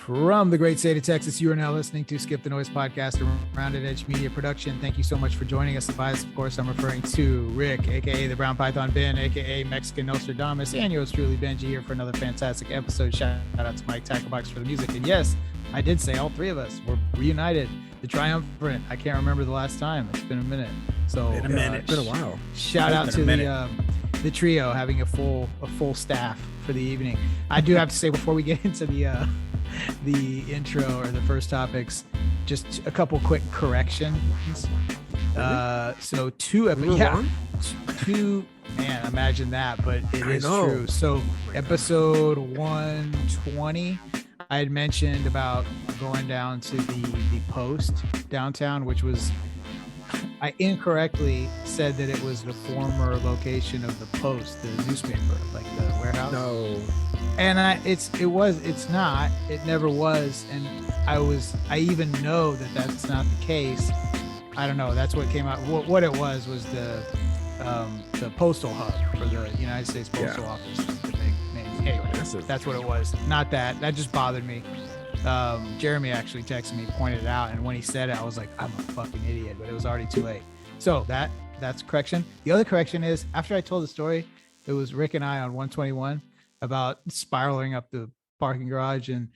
From the great state of Texas, you are now listening to Skip the Noise podcast, a Rounded Edge Media production. Thank you so much for joining us. The bias, of course, I'm referring to Rick, a.k.a. the Brown Python Ben, a.k.a. Mexican Nostradamus, and yours truly, Benji, here for another fantastic episode. Shout out to Mike Tacklebox for the music. And yes, I did say all three of us were reunited. The triumvirate. I can't remember the last time. It's been a minute. So It's been a while. Shout out to the trio having a full staff for the evening. I do have to say before we get into the intro or the first topics, just a couple quick corrections. So two, man, imagine that, but it is true. So episode 120, I had mentioned about going down to the Post downtown, which was, I incorrectly said that it was the former location of the Post, the newspaper, like the warehouse. No. And it's not, it never was. And I even know that that's not the case. I don't know. That's what came out. What it was the postal hub for the United States Postal Office. The big name. Anyway, that's what it was. Not that. That just bothered me. Jeremy actually texted me, pointed it out. And when he said it, I was like, I'm a fucking idiot, but it was already too late. So that's correction. The other correction is, after I told the story, it was Rick and I on 121 about spiraling up the parking garage. And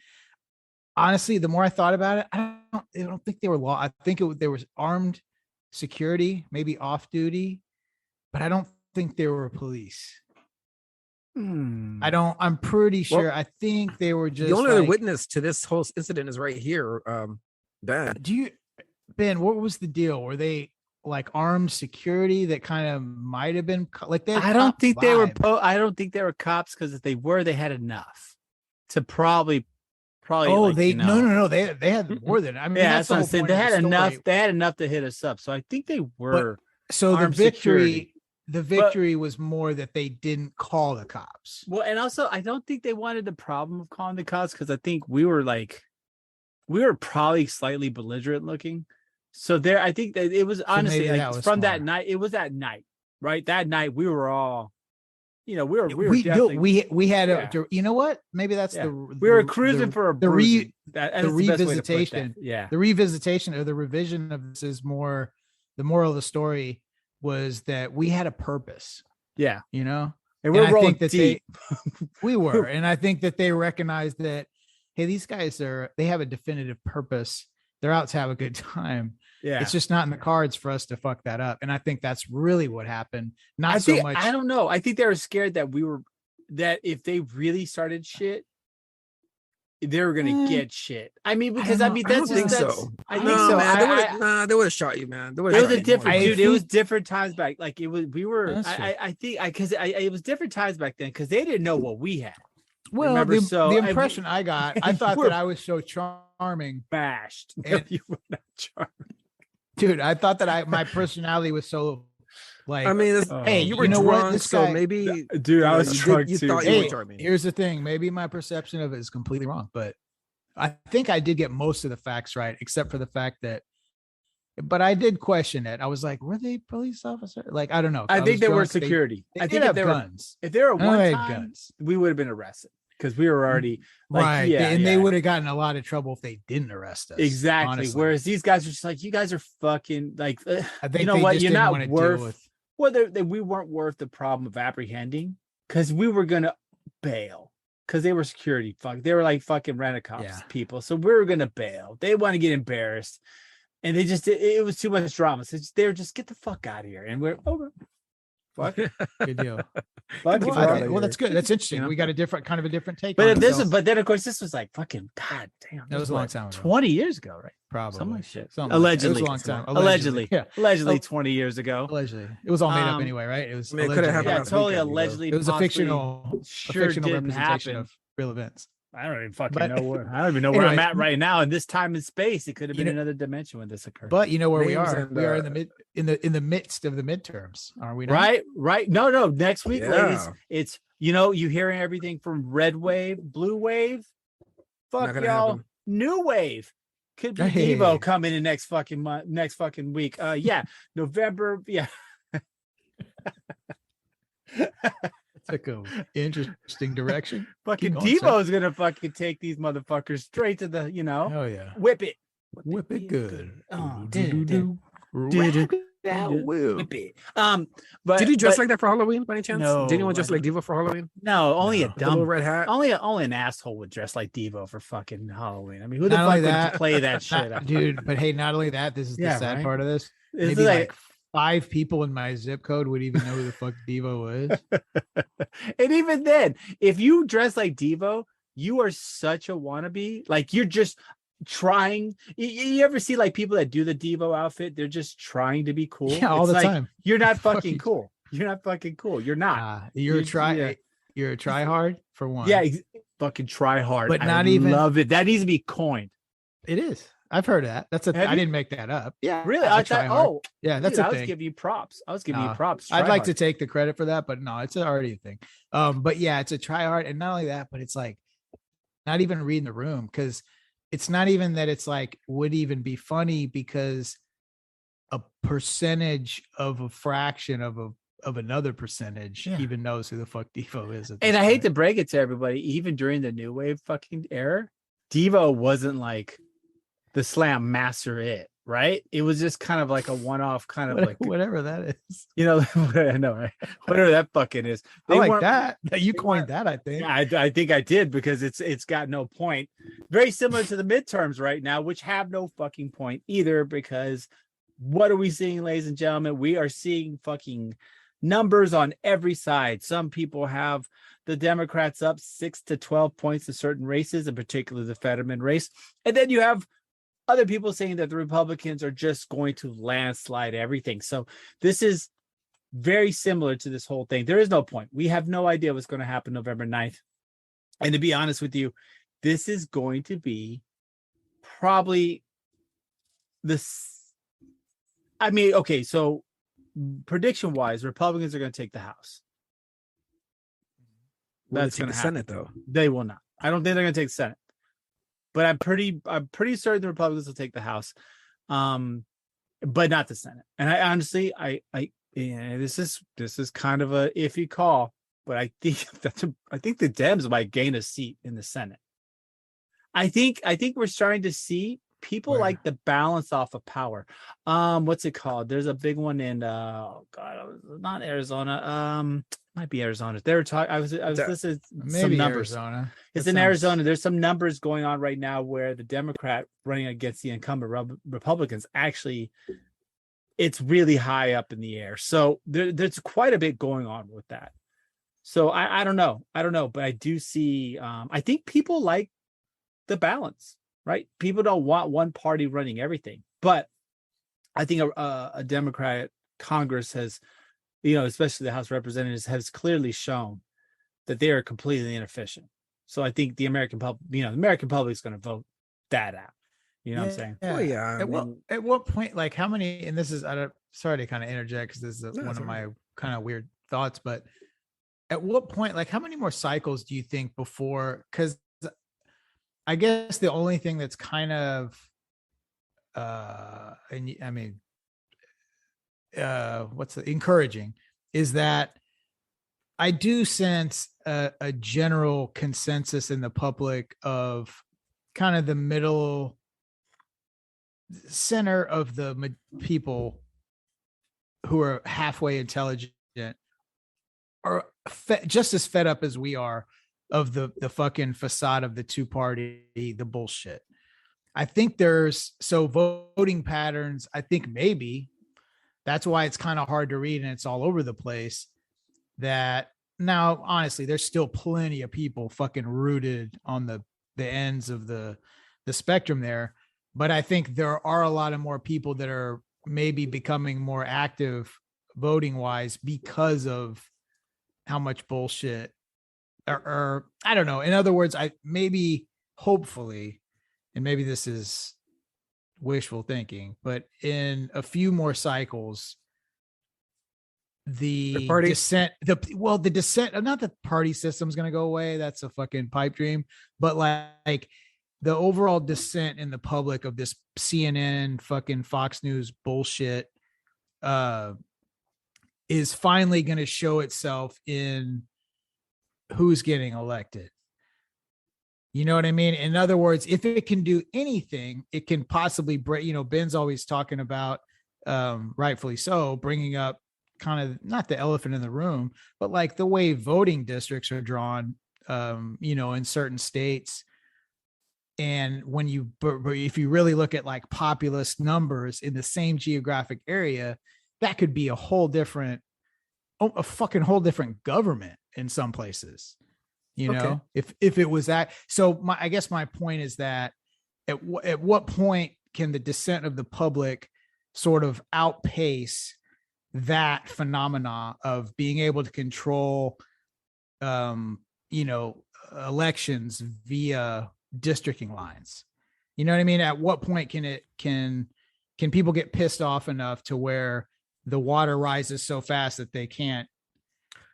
honestly, the more I thought about it, I don't think they were law. I think there was armed security, maybe off duty, but I don't think they were police. I'm pretty sure. Well, I think they were just the only other witness to this whole incident is right here. Ben, what was the deal? Were they like armed security that kind of might have been like that? I don't think they were cops, because if they were, they had enough to probably. Oh, no. They had more than. I mean, yeah, that's what I'm saying. They had enough. They had enough to hit us up. So I think they were. So the victory was more that they didn't call the cops. Well, and also I don't think they wanted the problem of calling the cops, because I think we were probably slightly belligerent looking. So I think that it was honestly from that night. It was that night, right? That night we were all, we had you know what? Maybe that's we were cruising for the revisitation. The revisitation or the revision of this is more. The moral of the story was that we had a purpose. Yeah. And we're rolling deep. We were. And I think that they recognized that, hey, these guys they have a definitive purpose. They're out to have a good time. Yeah. It's just not in the cards for us to fuck that up. And I think that's really what happened. I don't know. I think they were scared that that if they really started shit, they were gonna get shit. I mean, because I don't think so. I think so. Man, they would have shot you, man. It was different times back. Like it was, it was different times back then, because they didn't know what we had. Well, the impression I got, I thought that I was so charming. Bashed. You were not charming. Dude, I thought that my personality was so like. I mean, hey, you were drunk, so maybe. Dude, I was drunk too. You thought you were charming. Here's the thing: maybe my perception of it is completely wrong, but I think I did get most of the facts right, except for the fact that. But I did question it. I was like, were they police officers? Like, I don't know. I think they were security. I think if they were guns. If they were one time, we would have been arrested, because we were already right. They would have gotten a lot of trouble if they didn't arrest us. Exactly. Honestly. Whereas these guys are just like, you guys are fucking like, I think you're not worth. Well, we weren't worth the problem of apprehending, because we were gonna bail, because they were security. They were like fucking rent-a-cops people. So we were gonna bail. They want to get embarrassed. And they just, it was too much drama. So they were just, get the fuck out of here. And we're over. Fuck. Good deal. Well, that's good. That's interesting. We got a different take. But then of course this was like fucking, god damn. That was a long time ago. 20 years ago, right? Probably. Something like shit. Allegedly. It was a long time. Allegedly. Yeah. Allegedly 20 years ago. Allegedly. It was all made up anyway, right? It was. It could have happened. Yeah, totally allegedly. It was a fictional representation of real events. I don't even fucking know where. I don't even know where I'm at right now in this time and space. It could have been another dimension when this occurred. But you know where we are. We are in the midst of the midterms, are we not? Right. No. Next week, ladies. It's you hearing everything from red wave, blue wave. Fuck y'all. Happen. New wave. Could be Evo coming in next fucking month, next fucking week. November. Yeah. Took a interesting direction. Fucking Devo's gonna fucking take these motherfuckers straight to the, oh yeah, whip it. Whip it good. Oh, whip it. But did you dress like that for Halloween by any chance? No, did anyone dress like Devo for Halloween? No, only a dumb little red hat. Only an asshole would dress like Devo for fucking Halloween. I mean, who the fuck would play that shit? Dude, but hey, not only that, this is the sad part of this. It's maybe like 5 people in my zip code would even know who the fuck Devo is. And even then, if you dress like Devo, you are such a wannabe. Like, you're just trying. You ever see like people that do the Devo outfit? They're just trying to be cool. Yeah, all the time. You're not fucking cool. You're not fucking cool. You're not. You're a try hard for one. Yeah, fucking try hard. But not even love it. That needs to be coined. It is. I've heard that. I didn't make that up. Yeah, really. I thought. Yeah, that's a thing. I was giving you props. I'd like to take the credit for that, but no, it's already a thing. But yeah, it's a try hard, and not only that, but it's like not even reading the room, because it's not even that it's like would even be funny, because a percentage of a fraction of another percentage even knows who the fuck Devo is. And I hate to break it to everybody, even during the new wave fucking era, Devo wasn't like the slam master right? It was just kind of like a one-off kind of like whatever that is. I know, right? Whatever that fucking is. I like that. You coined that, I think. I think I did, because it's got no point. Very similar to the midterms right now, which have no fucking point either, because what are we seeing, ladies and gentlemen? We are seeing fucking numbers on every side. Some people have the Democrats up 6 to 12 points in certain races, in particular the Fetterman race. And then you have other people saying that the Republicans are just going to landslide everything. So this is very similar to this whole thing. There is no point. We have no idea what's going to happen November 9th. And to be honest with you, this is going to be probably okay, so prediction wise, Republicans are going to take the House. That's going to happen. Senate, though. They will not. I don't think they're going to take the Senate, but I'm pretty certain the Republicans will take the House, but not the Senate. And I honestly, this is kind of a iffy call, but I think I think the Dems might gain a seat in the Senate. I think we're starting to see people like the balance off of power. What's it called? There's a big one in not Arizona. Might be Arizona. They were talking. I was listening to some numbers. Arizona. It's in Arizona. There's some numbers going on right now where the Democrat running against the incumbent Republicans, actually, it's really high up in the air. So there's quite a bit going on with that. So I don't know, but I do see. I think people like the balance. Right? People don't want one party running everything, but I think a Democrat Congress has, especially the House of Representatives, has clearly shown that they are completely inefficient. So I think the American public, the American public is going to vote that out. You know what I'm saying? Yeah. Oh, yeah. At what point, like how many? And this is, sorry to kind of interject because this is one of my kind of weird thoughts, but at what point, like how many more cycles do you think before? Because I guess the only thing that's kind of, encouraging is that I do sense a general consensus in the public of kind of the middle center of the people who are halfway intelligent are just as fed up as we are of the fucking facade of the two party, the bullshit. I think voting patterns, I think maybe that's why it's kind of hard to read and it's all over the place. That now, honestly, there's still plenty of people fucking rooted on the ends of the spectrum there. But I think there are a lot of more people that are maybe becoming more active voting wise because of how much bullshit or I don't know. In other words, hopefully, and maybe this is wishful thinking, but in a few more cycles, the dissent, not the party system's going to go away. That's a fucking pipe dream, but like the overall dissent in the public of this CNN fucking Fox News bullshit, is finally going to show itself in who's getting elected. You know what I mean? In other words, if it can do anything, it can possibly break, Ben's always talking about, rightfully so, bringing up kind of not the elephant in the room, but like the way voting districts are drawn, in certain states. And if you really look at like populist numbers in the same geographic area, that could be a fucking whole different government in some places, if it was that. So I guess my point is that at what point can the dissent of the public sort of outpace that phenomena of being able to control, elections via districting lines? You know what I mean? At what point can people get pissed off enough to where the water rises so fast that they can't,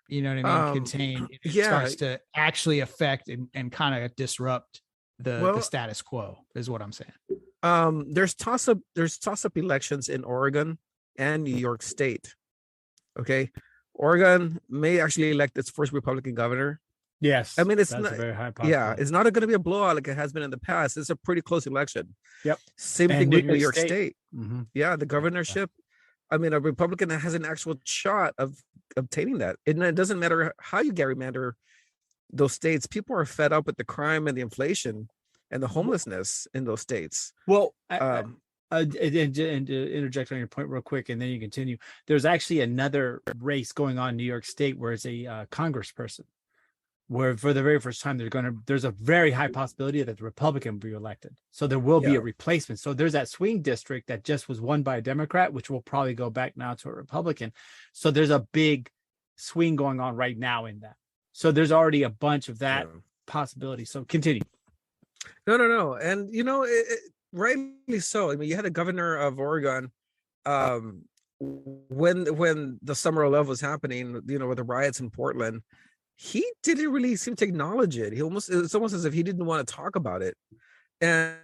contain, it starts to actually affect and kind of disrupt the status quo, is what I'm saying. There's toss-up elections in Oregon and New York State. Okay. Oregon may actually elect its first Republican governor. Yes. I mean, it's not a very high possibility. Yeah, it's not going to be a blowout like it has been in the past. It's a pretty close election. Yep. Same thing with New York State. Mm-hmm. Yeah, the governorship. I mean, a Republican has an actual shot of obtaining that. And it doesn't matter how you gerrymander those states. People are fed up with the crime and the inflation and the homelessness in those states. Well, and to interject on your point real quick, and then you continue. There's actually another race going on in New York State where it's a congressperson, where for the very first time there's a very high possibility that the Republican will be elected. So there will be a replacement. So there's that swing district that just was won by a Democrat, which will probably go back now to a Republican. So there's a big swing going on right now in that. So there's already a bunch of that possibility. So continue. No. And, rightly so. I mean, you had a governor of Oregon when the Summer of Love was happening, with the riots in Portland. He didn't really seem to acknowledge it. It's almost as if he didn't want to talk about it. And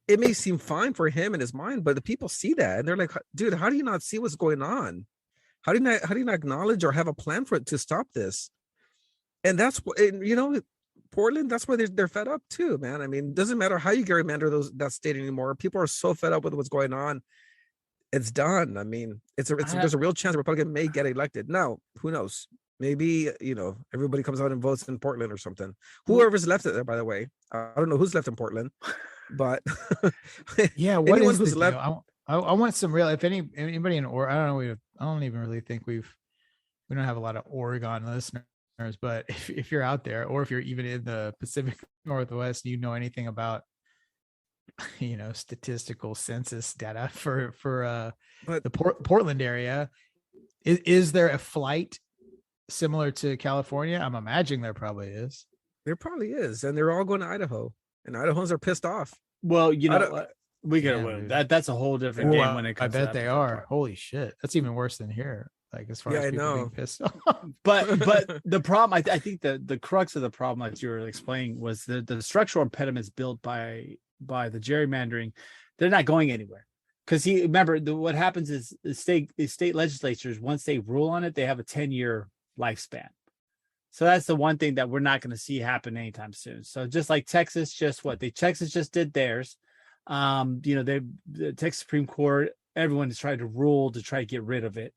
it may seem fine for him in his mind, but the people see that and they're like, dude, how do you not see what's going on? How do you not acknowledge or have a plan for it to stop this? And that's what, Portland, that's why they're fed up too, man. I mean, it doesn't matter how you gerrymander that state anymore. People are so fed up with what's going on. It's done. I mean, there's a real chance the Republican may get elected. Now, who knows? Maybe, everybody comes out and votes in Portland or something. Whoever's left it there, by the way. I don't know who's left in Portland, but yeah, what is who's left? I want some real, if anybody in Oregon, I don't know. I don't even really think we don't have a lot of Oregon listeners, but if you're out there, or if you're even in the Pacific Northwest, you know anything about, statistical census data for the Portland area, is there a flight similar to California? I'm imagining there probably is. There probably is, and they're all going to Idaho, and Idahoans are pissed off. Well, we gotta that's a whole different game when it comes. I bet they are. Holy shit, that's even worse than here. Like as far as people being pissed off. But the problem, I think the crux of the problem, like you were explaining, was the structural impediments built by the gerrymandering. They're not going anywhere. Because remember, what happens is the state legislatures, once they rule on it, they have a 10-year lifespan. So that's the one thing that we're not going to see happen anytime soon. So just like Texas, Texas just did theirs. The Texas Supreme Court, everyone is trying to rule to try to get rid of it.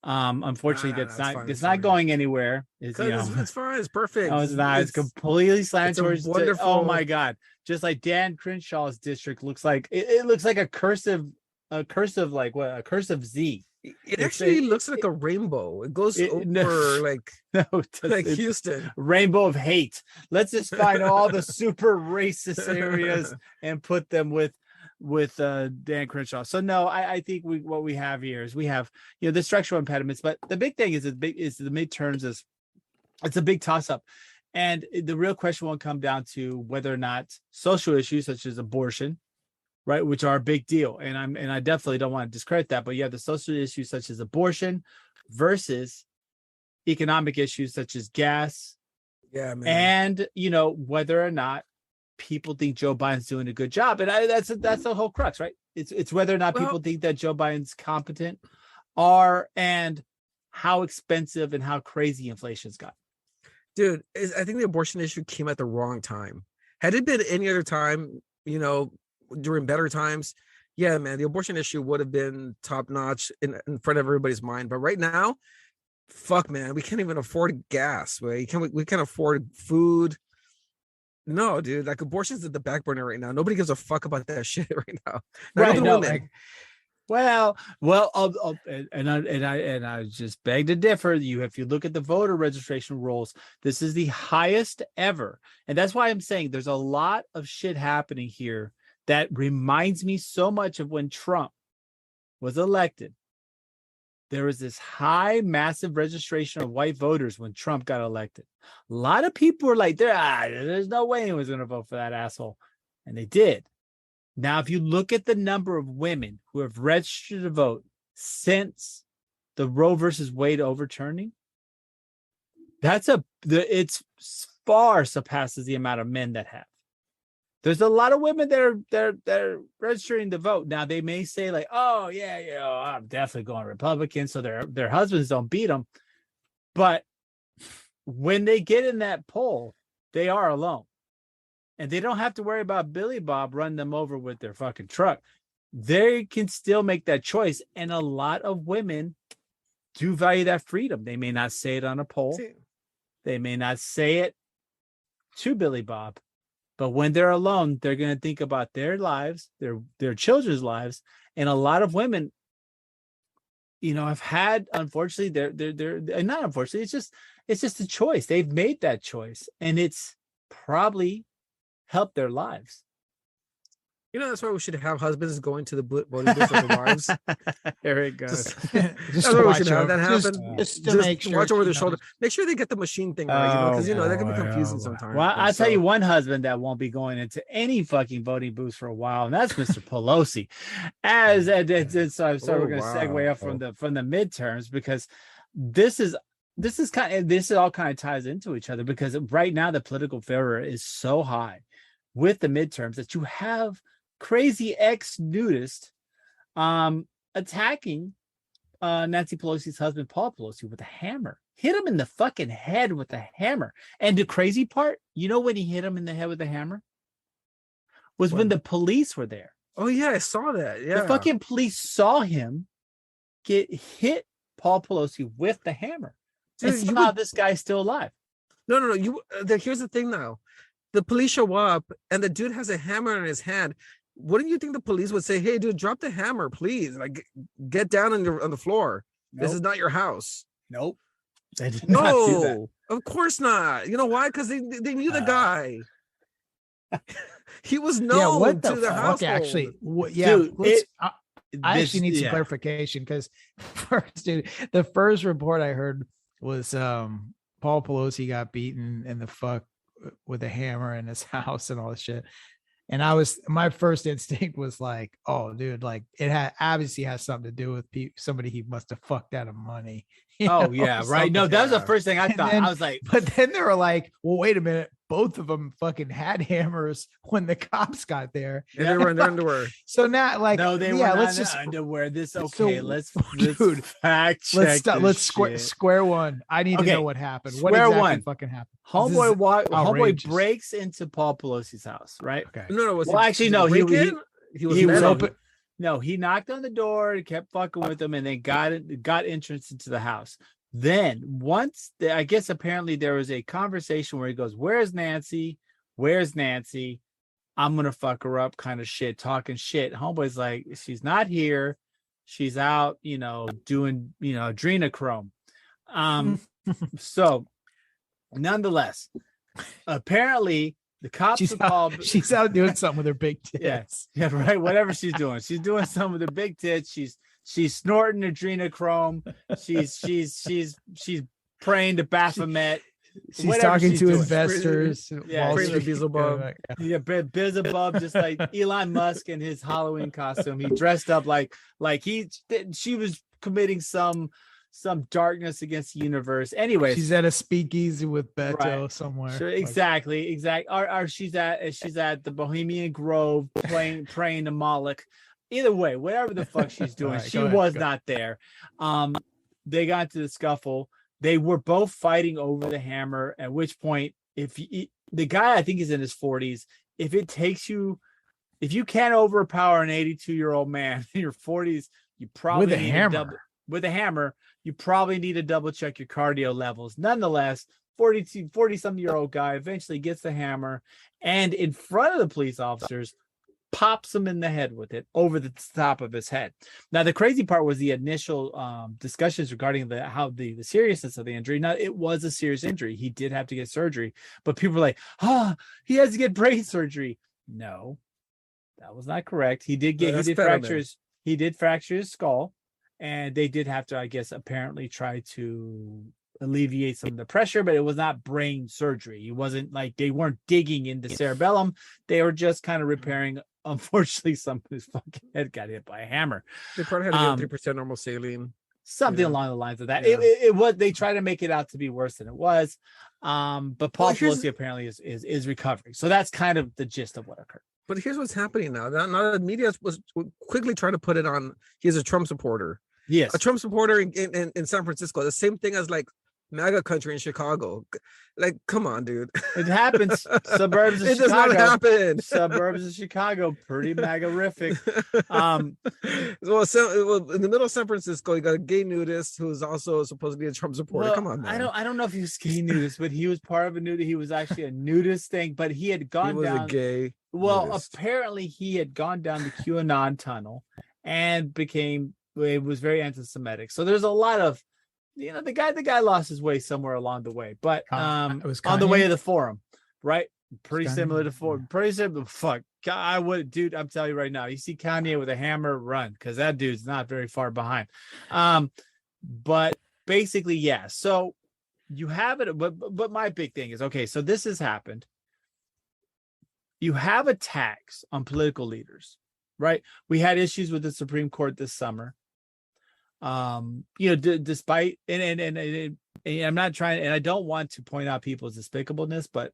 Unfortunately, it's not going anywhere. It's fine. It's perfect. No, it's not. It's completely slanted towards wonderful. Oh my God! Just like Dan Crenshaw's district looks like it looks like a cursive Z. It actually looks like a rainbow. It goes over like Houston. Rainbow of hate. Let's just find all the super racist areas and put them with Dan Crenshaw. So no, I think what we have here is we have the structural impediments, but the big thing is the midterms is it's a big toss up, and the real question will come down to whether or not social issues such as abortion, right, which are a big deal, and I definitely don't want to discredit that, but you have the social issues such as abortion versus economic issues such as gas, and whether or not people think Joe Biden's doing a good job, and that's the whole crux, right? It's whether or not people think that Joe Biden's competent, and how expensive and how crazy inflation's got. Dude, I think the abortion issue came at the wrong time. Had it been any other time, during better times, yeah, man, the abortion issue would have been top notch in front of everybody's mind. But right now, fuck, man, we can't even afford gas. We can't afford food. No, dude, like abortion's at the back burner right now. Nobody gives a fuck about that shit right now. Right? No, like, well, and I just beg to differ. If you look at the voter registration rolls, this is the highest ever, and that's why I'm saying there's a lot of shit happening here that reminds me so much of when Trump was elected. There was this high, massive registration of white voters when Trump got elected. A lot of people were like, there's no way anyone's going to vote for that asshole. And they did. Now, if you look at the number of women who have registered to vote since the Roe versus Wade overturning, it's far surpasses the amount of men that have. There's a lot of women that are registering to vote. Now they may say like, "Oh yeah, I'm definitely going Republican," so their husbands don't beat them. But when they get in that poll, they are alone, and they don't have to worry about Billy Bob running them over with their fucking truck. They can still make that choice, and a lot of women do value that freedom. They may not say it on a poll, they may not say it to Billy Bob. But when they're alone, they're going to think about their lives, their children's lives, and a lot of women, have had, unfortunately, they're not unfortunately. It's just a choice. They've made that choice, and it's probably helped their lives. That's why we should have husbands going to the voting booth with their wives. There it goes. That's why we should have that happen. Just to make sure, watch over their shoulder. Make sure they get the machine thing right, because that can be confusing sometimes. Well, I'll tell you one husband that won't be going into any fucking voting booths for a while, and that's Mr. Pelosi. So we're going to segue up from the midterms, because this all kind of ties into each other, because right now the political fervor is so high with the midterms that you have crazy ex-nudist attacking Nancy Pelosi's husband, Paul Pelosi, with a hammer. Hit him in the fucking head with a hammer. And the crazy part, when he hit him in the head with a hammer? Was when the police were there. Oh, yeah, I saw that. Yeah. The fucking police saw him get hit Paul Pelosi with the hammer. Dude, and somehow this guy's still alive. No. Here's the thing now. The police show up and the dude has a hammer in his hand. Wouldn't you think the police would say, "Hey, dude, drop the hammer, please. Like, get down on the floor. Nope. This is not your house." Nope. They did not do that. Of course not. You know why? Because they knew the guy. He was known to the household. Actually, dude, I actually need some clarification, because first, dude, the first report I heard was Paul Pelosi got beaten in the fuck with a hammer in his house and all this shit. And my first instinct was like, oh, dude, like it obviously has something to do with somebody he must have fucked out of money. Oh, yeah, right. No, that was the first thing I thought. Then, I was like, but then they were like, well, wait a minute. Both of them fucking had hammers when the cops got there. And they were in their underwear. So now, like, no, they were not in underwear. Let's fact check. Let's square one. I need to know what happened. What exactly fucking happened? Homeboy breaks into Paul Pelosi's house, right? Okay. No. He was open. No, he knocked on the door and kept fucking with him, and then got entrance into the house. Then I guess apparently there was a conversation where he goes, "Where's Nancy? Where's Nancy? I'm going to fuck her up," kind of shit, talking shit. Homeboy's like, "She's not here. She's out, doing, adrenochrome." So nonetheless, apparently the cops called. She's out doing something with her big tits. Yeah, right. Whatever she's doing. She's doing something with her big tits. She's snorting adrenochrome. She's praying to Baphomet. She's talking to investors. Yeah, Beelzebub. Yeah, Beelzebub, just like Elon Musk in his Halloween costume. He dressed up like she was committing some darkness against the universe. Anyway, she's at a speakeasy with Beto somewhere. Sure, exactly. Or she's at the Bohemian Grove praying to Moloch. Either way, whatever the fuck she's doing, she was not there. They got into the scuffle. They were both fighting over the hammer, at which point, the guy, I think, is in his 40s. If you can't overpower an 82-year-old man in your 40s, you probably with a hammer, you probably need to double check your cardio levels. Nonetheless, 40-some-year-old guy eventually gets the hammer and in front of the police officers, pops him in the head with it over the top of his head. Now, the crazy part was the initial discussions regarding the seriousness of the injury. Now, it was a serious injury. He did have to get surgery, but people were like, he has to get brain surgery. No, that was not correct. He did fracture his skull, and they did have to, I guess, apparently try to alleviate some of the pressure, but it was not brain surgery. It wasn't like they weren't digging into cerebellum. They were just kind of repairing. Unfortunately, somebody's fucking head got hit by a hammer. They probably had to give 3% normal saline. Something along the lines of that. Yeah. It was, they tried to make it out to be worse than it was. But Paul Pelosi apparently is recovering. So that's kind of the gist of what occurred. But here's what's happening now. Now the media was quickly trying to put it on. He's a Trump supporter. Yes. A Trump supporter in San Francisco. The same thing as like MAGA country in Chicago. Like, come on, dude. It happens. Suburbs of Chicago. It does not happen. Suburbs of Chicago, pretty MAGA-rific. Well, in the middle of San Francisco, you got a gay nudist who is also supposedly a Trump supporter. Well, come on, man. I don't know if he was gay nudist, but he was part of a nudist. He was actually a nudist thing, but he had gone down. He was a gay. Well, nudist. Apparently he had gone down the QAnon tunnel and it was very anti-Semitic. So there's a lot of, the guy lost his way somewhere along the way, but it was on the way to the forum, right? Pretty similar to forum. Pretty similar. Fuck, I would, dude. I'm telling you right now, you see Kanye with a hammer, run, because that dude's not very far behind. But basically, yeah. So you have it, but my big thing is, okay, so this has happened. You have attacks on political leaders, right? We had issues with the Supreme Court this summer. Despite and I'm not trying, and I don't want to point out people's despicableness, but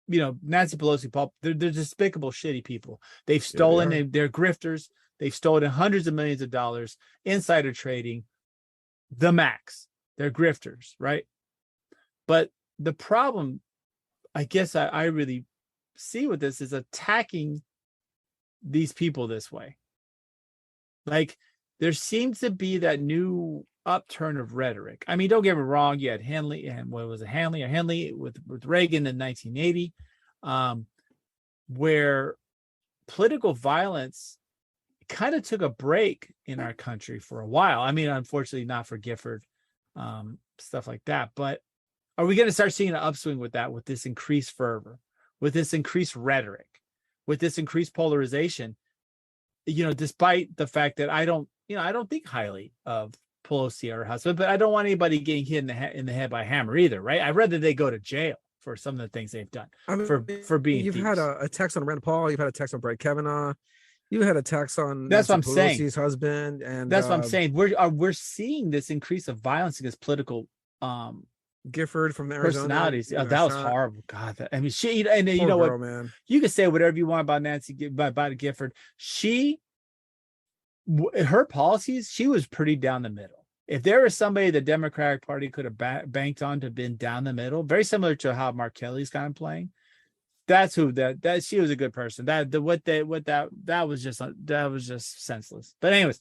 Nancy Pelosi, Paul, they're despicable, shitty people. They've stolen, they're grifters. They've stolen hundreds of millions of dollars, insider trading, the max. They're grifters, right? But the problem, I guess, I really see with this is attacking these people this way. Like, there seems to be that new upturn of rhetoric. I mean, don't get me wrong. You had Henley, and what was it, Henley with Reagan in 1980, where political violence kind of took a break in our country for a while. I mean, unfortunately, not for Gifford, stuff like that. But are we going to start seeing an upswing with that, with this increased fervor, with this increased rhetoric, with this increased polarization? Despite the fact that I don't think highly of Pelosi or her husband, but I don't want anybody getting hit in the head by a hammer either, right? I'd rather they go to jail for some of the things they've done. For being. You've had a text on Rand Paul. You've had a text on Brett Kavanaugh. You had a text on that's what I'm saying. Pelosi's husband, and that's what I'm saying. We're seeing this increase of violence against political Gifford from Arizona. Personalities. That was horrible. God, I mean, she and you know what, man. You can say whatever you want about Nancy, about Gifford. Her policies, she was pretty down the middle. If there was somebody the Democratic Party could have banked on to have been down the middle, very similar to how Mark Kelly's kind of playing, that's who that she was a good person. That was just senseless. But anyways,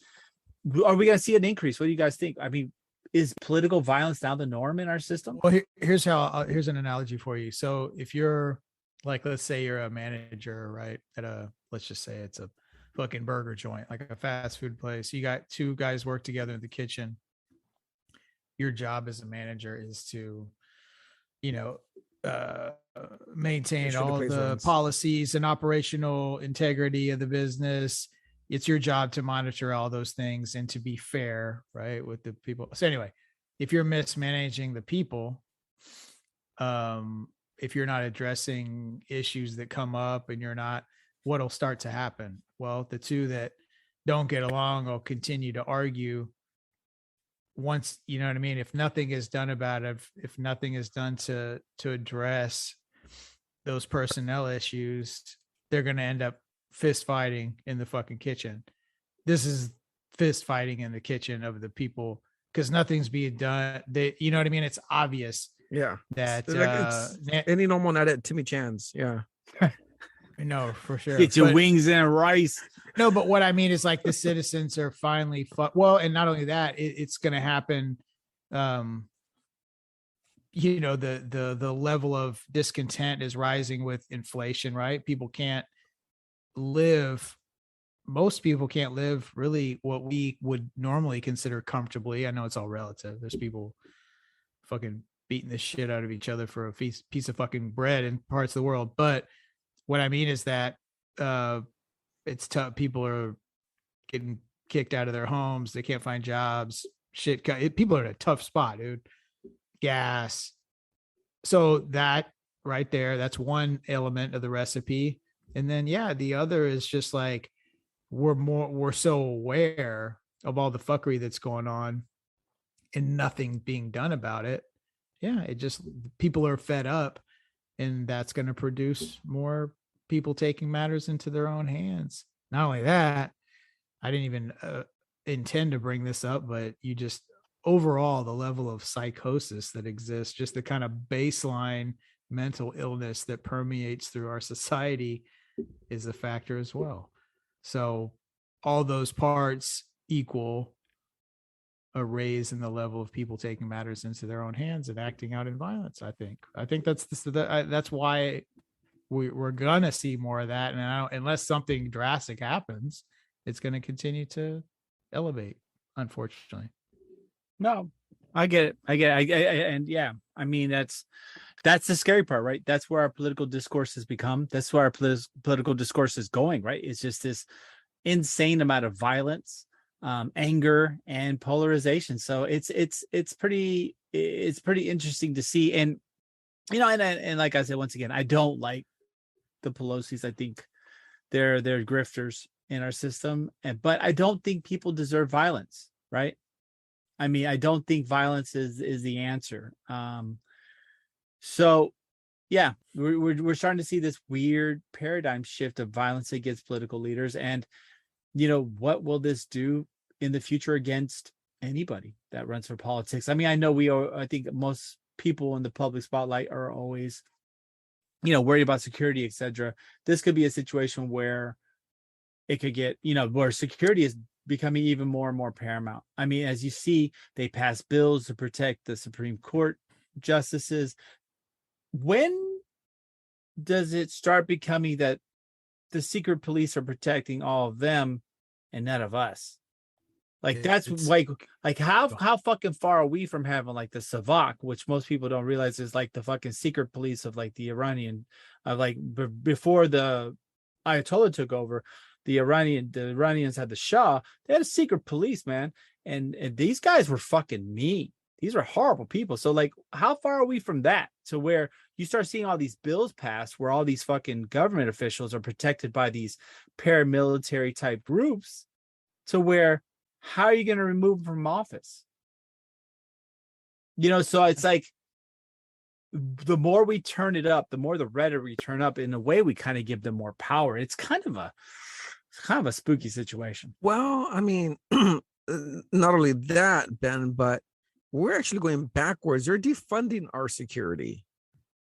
are we going to see an increase? What do you guys think? I mean, is political violence now the norm in our system? Well, here's an analogy for you. So if you're like, let's say you're a manager, right, at let's just say it's a fucking burger joint, like a fast food place. You got two guys work together in the kitchen. Your job as a manager is to, maintain all the policies and operational integrity of the business. It's your job to monitor all those things and to be fair, right, with the people. So anyway, if you're mismanaging the people, if you're not addressing issues that come up and you're not, what'll start to happen? Well, the two that don't get along will continue to argue. Once, you know what I mean? If nothing is done about it, if nothing is done to address those personnel issues, they're going to end up fist fighting in the fucking kitchen. This is fist fighting in the kitchen of the people because nothing's being done. You know what I mean? It's obvious. Yeah. That it's any normal night at Timmy Chan's. Yeah. No, for sure. Get your wings and rice. No, but what I mean is like the citizens are finally well, and not only that, it's going to happen. You know, the level of discontent is rising with inflation, right? People can't live. Most people can't live really what we would normally consider comfortably. I know it's all relative. There's people fucking beating the shit out of each other for a piece of fucking bread in parts of the world. But what I mean is that it's tough. People are getting kicked out of their homes. They can't find jobs. People are in a tough spot, dude. Gas. So that right there, that's one element of the recipe. And then, yeah, the other is just like, we're so aware of all the fuckery that's going on and nothing being done about it. Yeah, it just, people are fed up, and that's going to produce more people taking matters into their own hands. Not only that, I didn't even intend to bring this up, but you just, overall, the level of psychosis that exists, just the kind of baseline mental illness that permeates through our society is a factor as well. So all those parts equal a raise in the level of people taking matters into their own hands and acting out in violence. I think that's why we're gonna see more of that. And unless something drastic happens, it's going to continue to elevate, unfortunately. No, I get it. And yeah, I mean, that's the scary part, right? That's where our political discourse has become. That's where our political discourse is going, right? It's just this insane amount of violence, anger, and polarization. So it's pretty interesting to see. And, you know, and like I said, once again, I don't like the Pelosi's. I think they're grifters in our system, but I don't think people deserve violence, right? I mean, I don't think violence is the answer. So yeah, we're starting to see this weird paradigm shift of violence against political leaders. And, you know, what will this do in the future against anybody that runs for politics? I mean, I think most people in the public spotlight are always, you know, worried about security, etc. This could be a situation where it could get, you know, where security is becoming even more and more paramount. I mean, as you see, they pass bills to protect the Supreme Court justices. When does it start becoming that the secret police are protecting all of them and none of us? Like, that's like how fucking far are we from having like the Savak, which most people don't realize is like the fucking secret police of like the Iranian, before the Ayatollah took over. The Iranians had the Shah. They had a secret police, man. And these guys were fucking mean. These are horrible people. So like, how far are we from that to where you start seeing all these bills passed where all these fucking government officials are protected by these paramilitary type groups, to where, how are you going to remove them from office? You know, so it's like, the more we turn it up, the more the rhetoric we turn up, in a way we kind of give them more power. It's kind of a spooky situation. Well, I mean, not only that, Ben, but we're actually going backwards. They're defunding our security,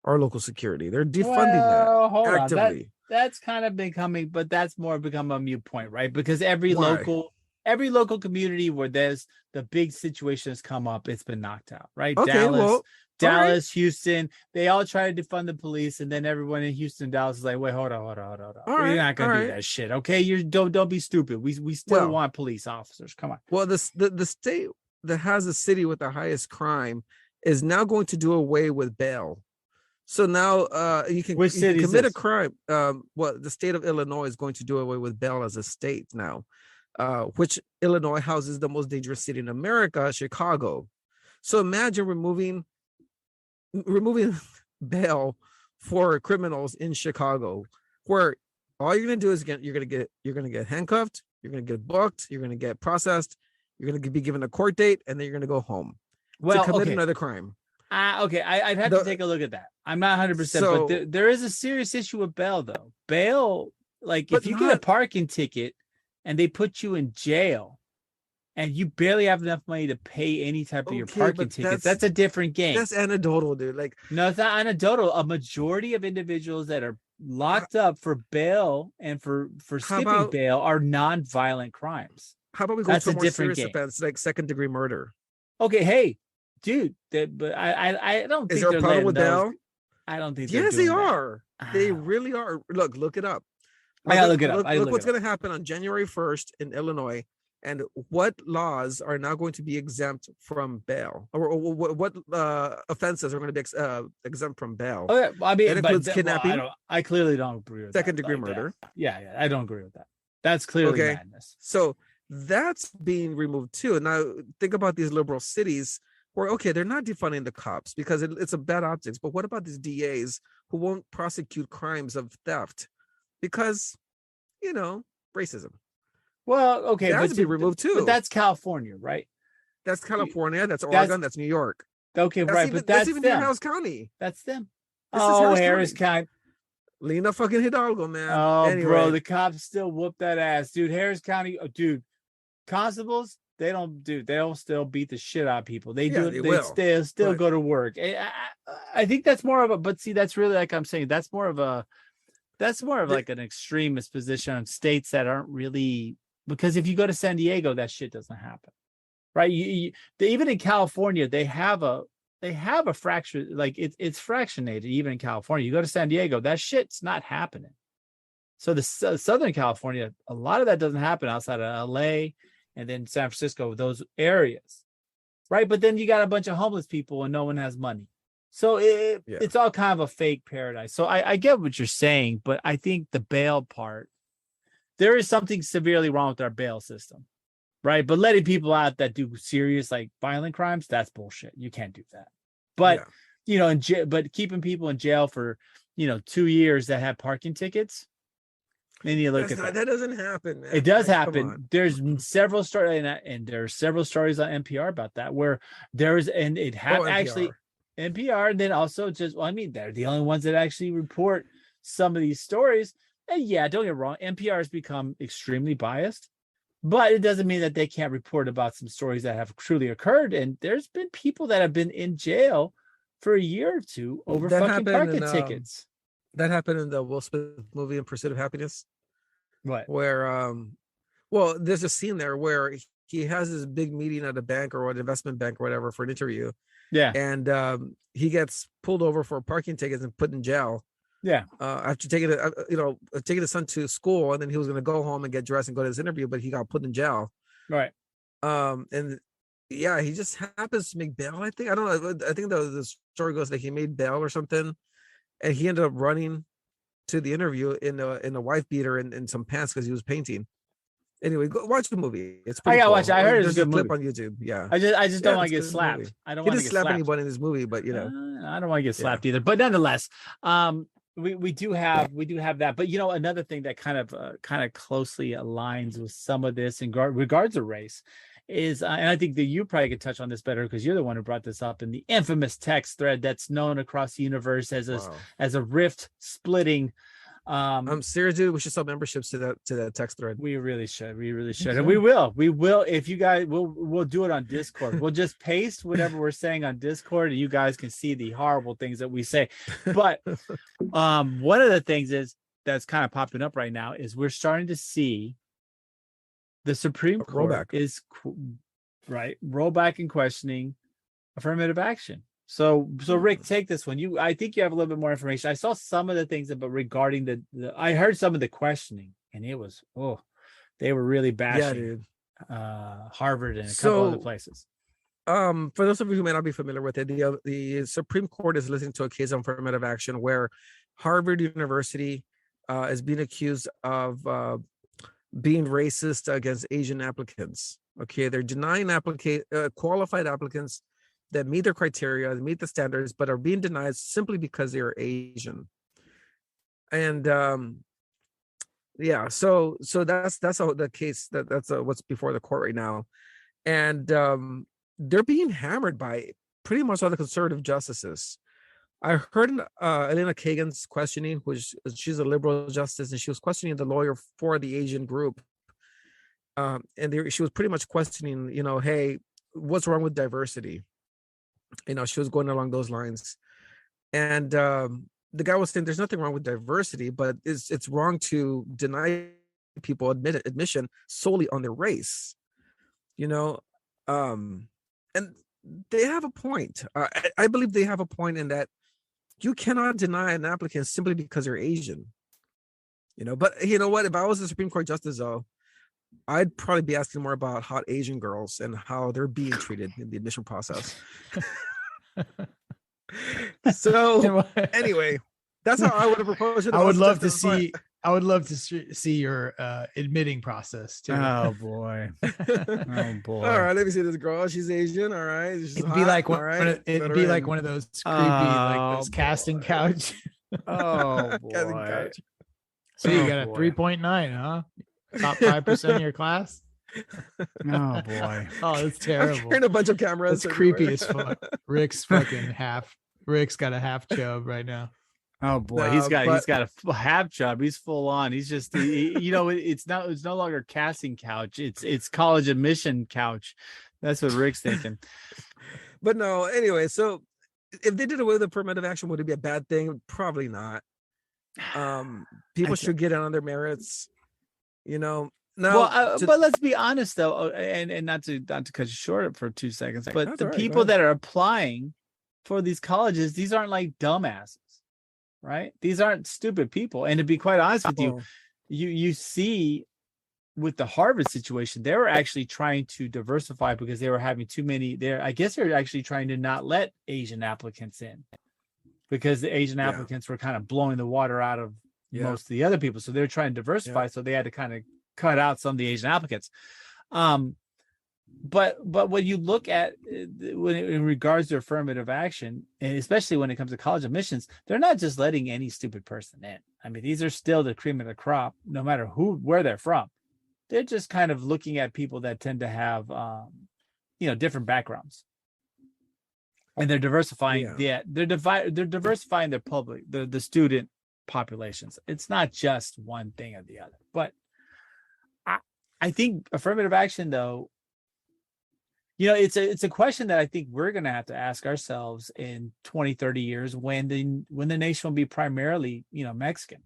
our local security. They're defunding that actively. That's kind of becoming, but that's more become a moot point, right? Because every local community where there's the big situation has come up, it's been knocked out, right? Okay, Dallas, Houston, they all try to defund the police, and then everyone in Houston, Dallas is like, wait, hold on. We're not gonna do that shit, okay? You don't be stupid. We still want police officers. Come on. Well, the state that has a city with the highest crime is now going to do away with bail. So now you can commit a crime. The state of Illinois is going to do away with bail as a state now, which Illinois houses the most dangerous city in America, Chicago. So imagine removing bail for criminals in Chicago, where all you're gonna do is you're gonna get handcuffed, you're gonna get booked, you're gonna get processed, you're gonna be given a court date, and then you're gonna go home to commit another crime. Okay, I'd have to take a look at that. I'm not 100%, but there is a serious issue with bail, though. Bail, like if you get a parking ticket and they put you in jail, and you barely have enough money to pay any type of your parking tickets. That's a different game. That's anecdotal, dude. Like, no, it's not anecdotal. A majority of individuals that are locked up for bail and for skipping bail are non-violent crimes. How about we go to a more serious offense, like second-degree murder? Okay, hey, dude, but I don't think is there a problem with bail? I don't think. Yes, they are. They really are. Look it up. I gotta look it up. Look what's going to happen on January 1st in Illinois, and what laws are now going to be exempt from bail, or what offenses are going to be exempt from bail. Okay, I mean, it includes kidnapping. I clearly don't agree with second-degree murder. Yeah, I don't agree with that. That's clearly madness. So that's being removed too. Now think about these liberal cities where, okay, they're not defunding the cops because it's a bad optics, but what about these DAs who won't prosecute crimes of theft because, racism? Well, okay, that has to be removed too. But that's California, right? That's California. That's Oregon. That's New York. Okay, right, but that's even them. Harris County. That's them. This is Harris County. Lena fucking Hidalgo, man. Oh, anyway. Bro, the cops still whoop that ass, dude. Harris County, dude. Constables, they don't still beat the shit out of people. They still go to work. I think that's more of a, but see, that's really, like I'm saying, that's more of like an extremist position on states that aren't really, because if you go to San Diego, that shit doesn't happen, right? Even in California, they have a fracture, like it's fractionated. Even in California, you go to San Diego, that shit's not happening. So the Southern California, a lot of that doesn't happen outside of LA and then San Francisco, those areas, right? But then you got a bunch of homeless people and no one has money. So it's all kind of a fake paradise. So I get what you're saying, but I think the bail part, there is something severely wrong with our bail system, right? But letting people out that do serious, like violent crimes, that's bullshit. You can't do that. But, but keeping people in jail for, 2 years that have parking tickets, then you look at that. That doesn't happen, man. It does happen. There's several stories, and there are several stories on NPR about that, where it happened actually. NPR, and then also they're the only ones that actually report some of these stories. And yeah, don't get me wrong, NPR has become extremely biased, but it doesn't mean that they can't report about some stories that have truly occurred. And there's been people that have been in jail for a year or two over fucking parking tickets. That happened in the Will Smith movie In Pursuit of Happiness. What? Where there's a scene there where he has this big meeting at a bank or an investment bank or whatever for an interview. Yeah. And he gets pulled over for parking tickets and put in jail. Yeah. After taking his son to school, and then he was going to go home and get dressed and go to his interview, but he got put in jail. Right. And yeah, he just happens to make bail. I think, I don't know. I think the story goes that he made bail or something, and he ended up running to the interview in a wife beater and some pants because he was painting. Anyway, go watch the movie. It's pretty cool. Watch it. I heard it's a good clip movie on YouTube. Yeah. I just don't want to get slapped. Movie. I don't want to get slap slapped. anyone in this movie, but I don't want to get slapped either. But nonetheless, we do have that. But another thing that kind of closely aligns with some of this in regards to race is, and I think that you probably could touch on this better because you're the one who brought this up in the infamous text thread that's known across the universe as a rift splitting. I'm serious, dude. We should sell memberships to that text thread. We really should, and we will. If you guys, we'll do it on Discord. We'll just paste whatever we're saying on Discord, and you guys can see the horrible things that we say. But one of the things that's kind of popping up right now is we're starting to see the Supreme Court roll back and questioning affirmative action. So Rick, take this one. I think you have a little bit more information. I saw some of the things about regarding I heard some of the questioning, and it was they were really bashing Harvard and a couple other places. For those of you who may not be familiar with it, the Supreme Court is listening to a case on affirmative action where Harvard University is being accused of being racist against Asian applicants. Okay, they're denying qualified applicants that meet their criteria, that meet the standards, but are being denied simply because they are Asian. And so that's the case. That's what's before the court right now, and they're being hammered by pretty much all the conservative justices. I heard Elena Kagan's questioning, which she's a liberal justice, and she was questioning the lawyer for the Asian group, She was pretty much questioning, hey, what's wrong with diversity? She was going along those lines. And the guy was saying there's nothing wrong with diversity, but it's wrong to deny people admission solely on their race. And they have a point. I believe they have a point in that you cannot deny an applicant simply because they're Asian. But you know what? If I was a Supreme Court justice, though, I'd probably be asking more about hot Asian girls and how they're being treated in the admission process. So anyway, that's how I would have proposed it. I would love to see. I would love to see your admitting process too. Oh boy! Oh boy! All right, let me see this girl. She's Asian. All right, it'd be like it'd be like one of those creepy, like those casting couch. Oh boy! So you got a 3.9, huh? Top 5% of your class. Oh boy! Oh, that's terrible. Hearing a bunch of cameras. That's creepy as fuck. Rick's got a half chub right now. Oh boy, he's got a half chub. He's full on. He's just it's no longer casting couch. It's college admission couch. That's what Rick's thinking. But no, anyway, so if they did away with affirmative action, would it be a bad thing? Probably not. People should get on their merits. No. But let's be honest though, and not to cut you short for 2 seconds, but the people that are applying for these colleges, these aren't like dumbasses. Right? These aren't stupid people. And to be quite honest with you see with the Harvard situation, they were actually trying to diversify because they were having too many there. I guess they're actually trying to not let Asian applicants in because the Asian applicants were kind of blowing the water out of most of the other people. So they're trying to diversify. So they had to kind of cut out some of the Asian applicants. But when you look at in regards to affirmative action, and especially when it comes to college admissions, they're not just letting any stupid person in. I mean, these are still the cream of the crop, no matter where they're from. They're just kind of looking at people that tend to have, different backgrounds, and they're diversifying. They're diversifying their public, the student populations. It's not just one thing or the other. But I think affirmative action, though. It's a question that I think we're going to have to ask ourselves in 20, 30 years when the nation will be primarily, Mexican,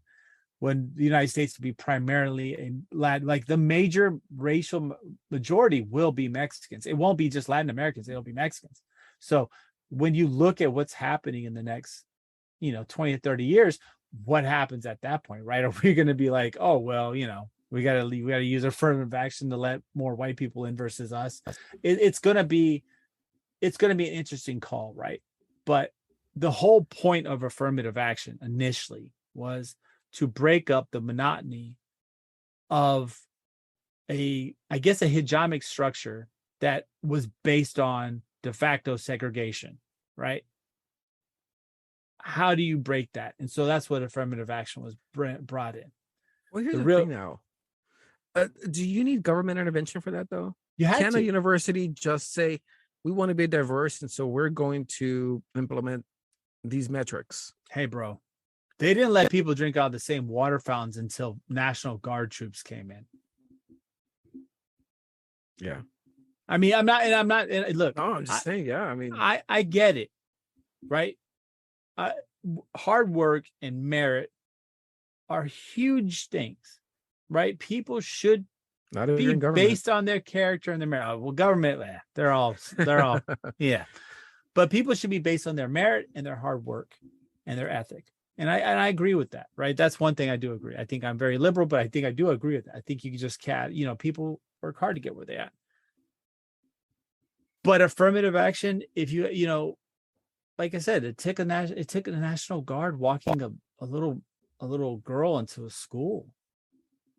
when the United States will be primarily like the major racial majority will be Mexicans. It won't be just Latin Americans. It'll be Mexicans. So when you look at what's happening in the next, 20 to 30 years, what happens at that point, right? Are we going to be like, oh, well, we got to use affirmative action to let more white people in versus us. It's going to be an interesting call, right? But the whole point of affirmative action initially was to break up the monotony of a hegemonic structure that was based on de facto segregation, right? How do you break that? And so that's what affirmative action was brought in. Well, here's the thing now. Do you need government intervention for that, though? Can a university just say, we want to be diverse, and so we're going to implement these metrics? Hey, bro, they didn't let people drink out of the same water fountains until National Guard troops came in. Yeah. I mean, I'm not, look. No, I'm just saying, yeah. I mean, I get it, right? Hard work and merit are huge things. Right? People should be based on their character and their merit. Well, government, they're all, yeah. But people should be based on their merit and their hard work and their ethic. And I agree with that, right? That's one thing I do agree. I think I'm very liberal, but I think I do agree with that. I think you just can't, people work hard to get where they at. But affirmative action, if you, like I said, it took a National Guard walking a little girl into a school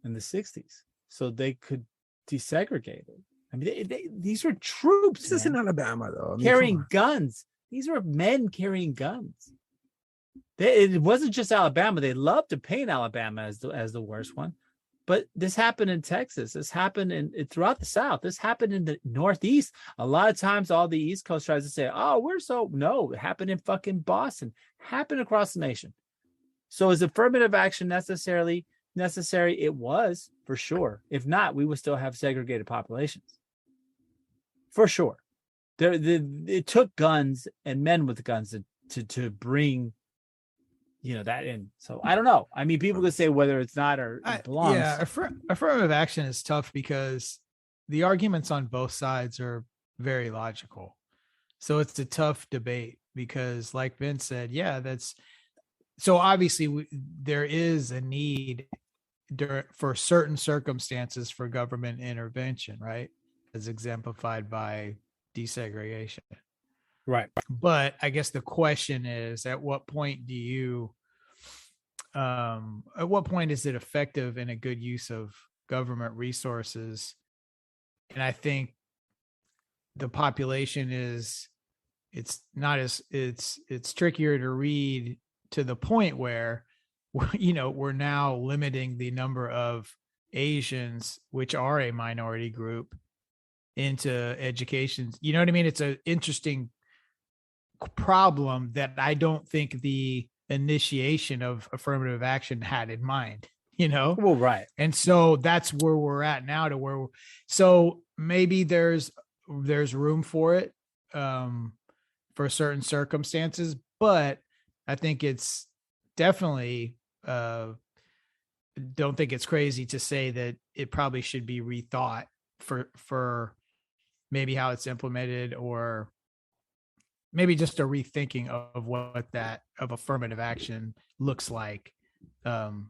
in the 60s so they could desegregate it. I mean, these were troops. This is in Alabama, though. Carrying guns. These were men carrying guns. It wasn't just Alabama. They loved to paint Alabama as the worst one. But this happened in Texas. This happened throughout the South. This happened in the Northeast. A lot of times all the East Coast tries to say, oh, no, it happened in fucking Boston. Happened across the nation. So is affirmative action necessarily necessary? It was, for sure. If not, we would still have segregated populations. For sure. It took guns and men with guns to bring, that in. So I don't know. I mean, people could say whether it's not or it belongs. Yeah, affirmative action is tough because the arguments on both sides are very logical. So it's a tough debate because, like Vince said, so obviously there is a need for certain circumstances for government intervention, right? As exemplified by desegregation. Right. But I guess the question is, at what point is it effective and a good use of government resources? And I think the population it's trickier to read to the point where, we're now limiting the number of Asians, which are a minority group, into education. You know what I mean? It's an interesting problem that I don't think the initiation of affirmative action had in mind, Well, right. And so that's where we're at now, so maybe there's room for it for certain circumstances, but I think it's definitely don't think it's crazy to say that it probably should be rethought for maybe how it's implemented, or maybe just a rethinking of what of affirmative action looks like, in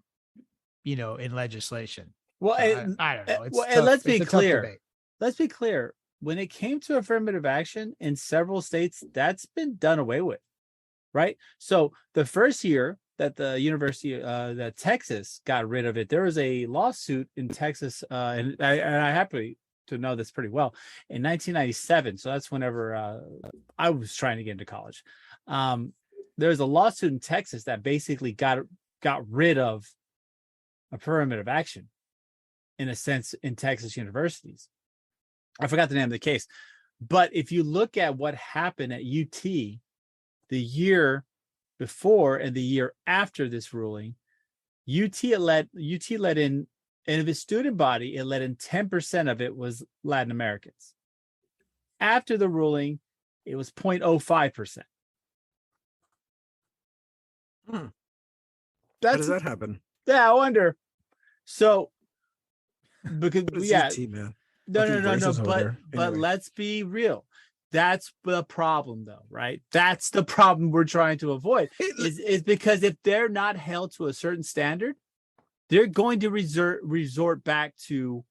legislation. Well, I don't know. Let's be clear. Let's be clear. When it came to affirmative action in several states, that's been done away with, right? So the first year that the University that Texas got rid of it, there was a lawsuit in Texas, and I happy to know this pretty well, in 1997. So that's whenever I was trying to get into college. There's a lawsuit in Texas that basically got rid of affirmative action, in a sense, in Texas universities. I forgot the name of the case, but if you look at what happened at UT the year before and the year after this ruling, UT let in, and of its student body, it let in 10% of it was Latin Americans. After the ruling, it was 0.05%. How does that happen? Yeah, I wonder. So, because UT, man. No. But let's be real. That's the problem, though, right? That's the problem we're trying to avoid. Is because if they're not held to a certain standard, they're going to resort back to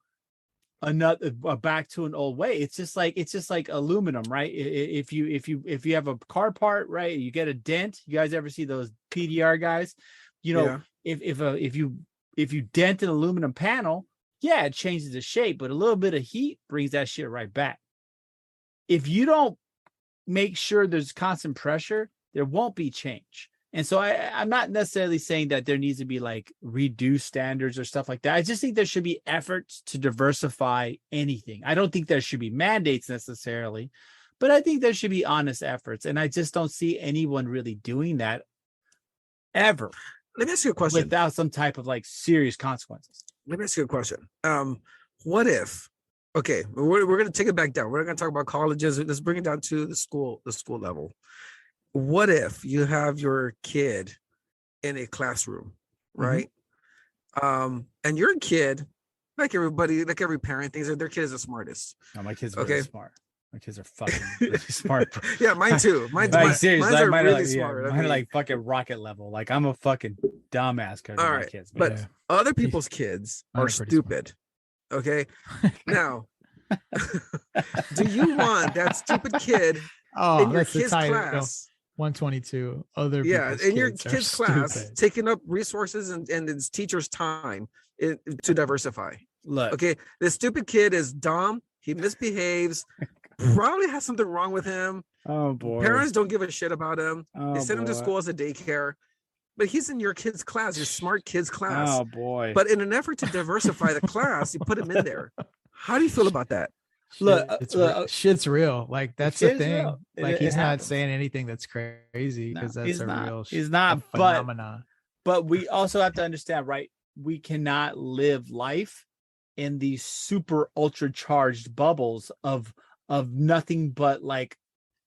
back to an old way. It's just like aluminum, right? If you have a car part, right, you get a dent. You guys ever see those PDR guys? If you dent an aluminum panel, yeah, it changes the shape, but a little bit of heat brings that shit right back. If you don't make sure there's constant pressure, there won't be change. And so I'm not necessarily saying that there needs to be like reduced standards or stuff like that. I just think there should be efforts to diversify anything. I don't think there should be mandates necessarily, but I think there should be honest efforts. And I just don't see anyone really doing that ever. Let me ask you a question. Without some type of like serious consequences. Let me ask you a question. What if, okay, we're going to take it back down. We're not going to talk about colleges. Let's bring it down to the school level. What if you have your kid in a classroom, right? Mm-hmm. And your kid, like everybody, like every parent thinks that their kid is the smartest. No, my kids are really smart. My kids are fucking really smart. Yeah, mine too. Mine are really smart. Mine are like fucking rocket level. Like I'm a fucking dumbass because of my kids. But other people's kids are stupid. Smart. Okay. Now, do you want that stupid kid in your kid's class? 122 other in your kid's class taking up resources and its teacher's time to diversify. Look, okay, this stupid kid is dumb. He misbehaves. Probably has something wrong with him. Oh boy. Parents don't give a shit about him. They send him to school as a daycare. But he's in your kid's class, your smart kid's class. Oh boy. But in an effort to diversify the class, you put him in there. How do you feel about that? Shit's real. Like that's the thing. Real. Like he's not saying anything that's crazy because that's a real he's not phenomenon. But we also have to understand, right? we cannot live life in these super ultra charged bubbles of nothing but like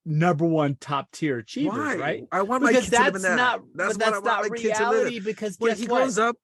number one top tier achievers. Why? Right? I want Because my kids to live in that's that. not That's but what that's I want not my kids to live reality. in. Because When guess he what? grows up,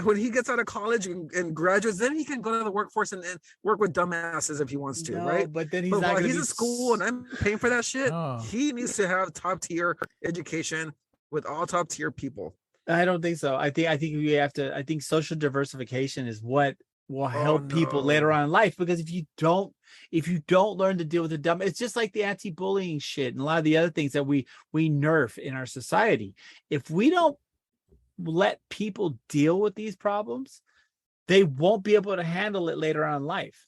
when he gets out of college and graduates, then he can go to the workforce and work with dumbasses if he wants to, right? But then he's But not while gonna he's be in school and I'm paying for that shit, Oh. he needs to have top tier education with all top tier people. I don't think so. I think we have to. I think social diversification is what will help people later on in life. Because if you don't learn to deal with the dumb, it's just like the anti-bullying shit and a lot of the other things that we nerf in our society. If we don't let people deal with these problems, they won't be able to handle it later on in life.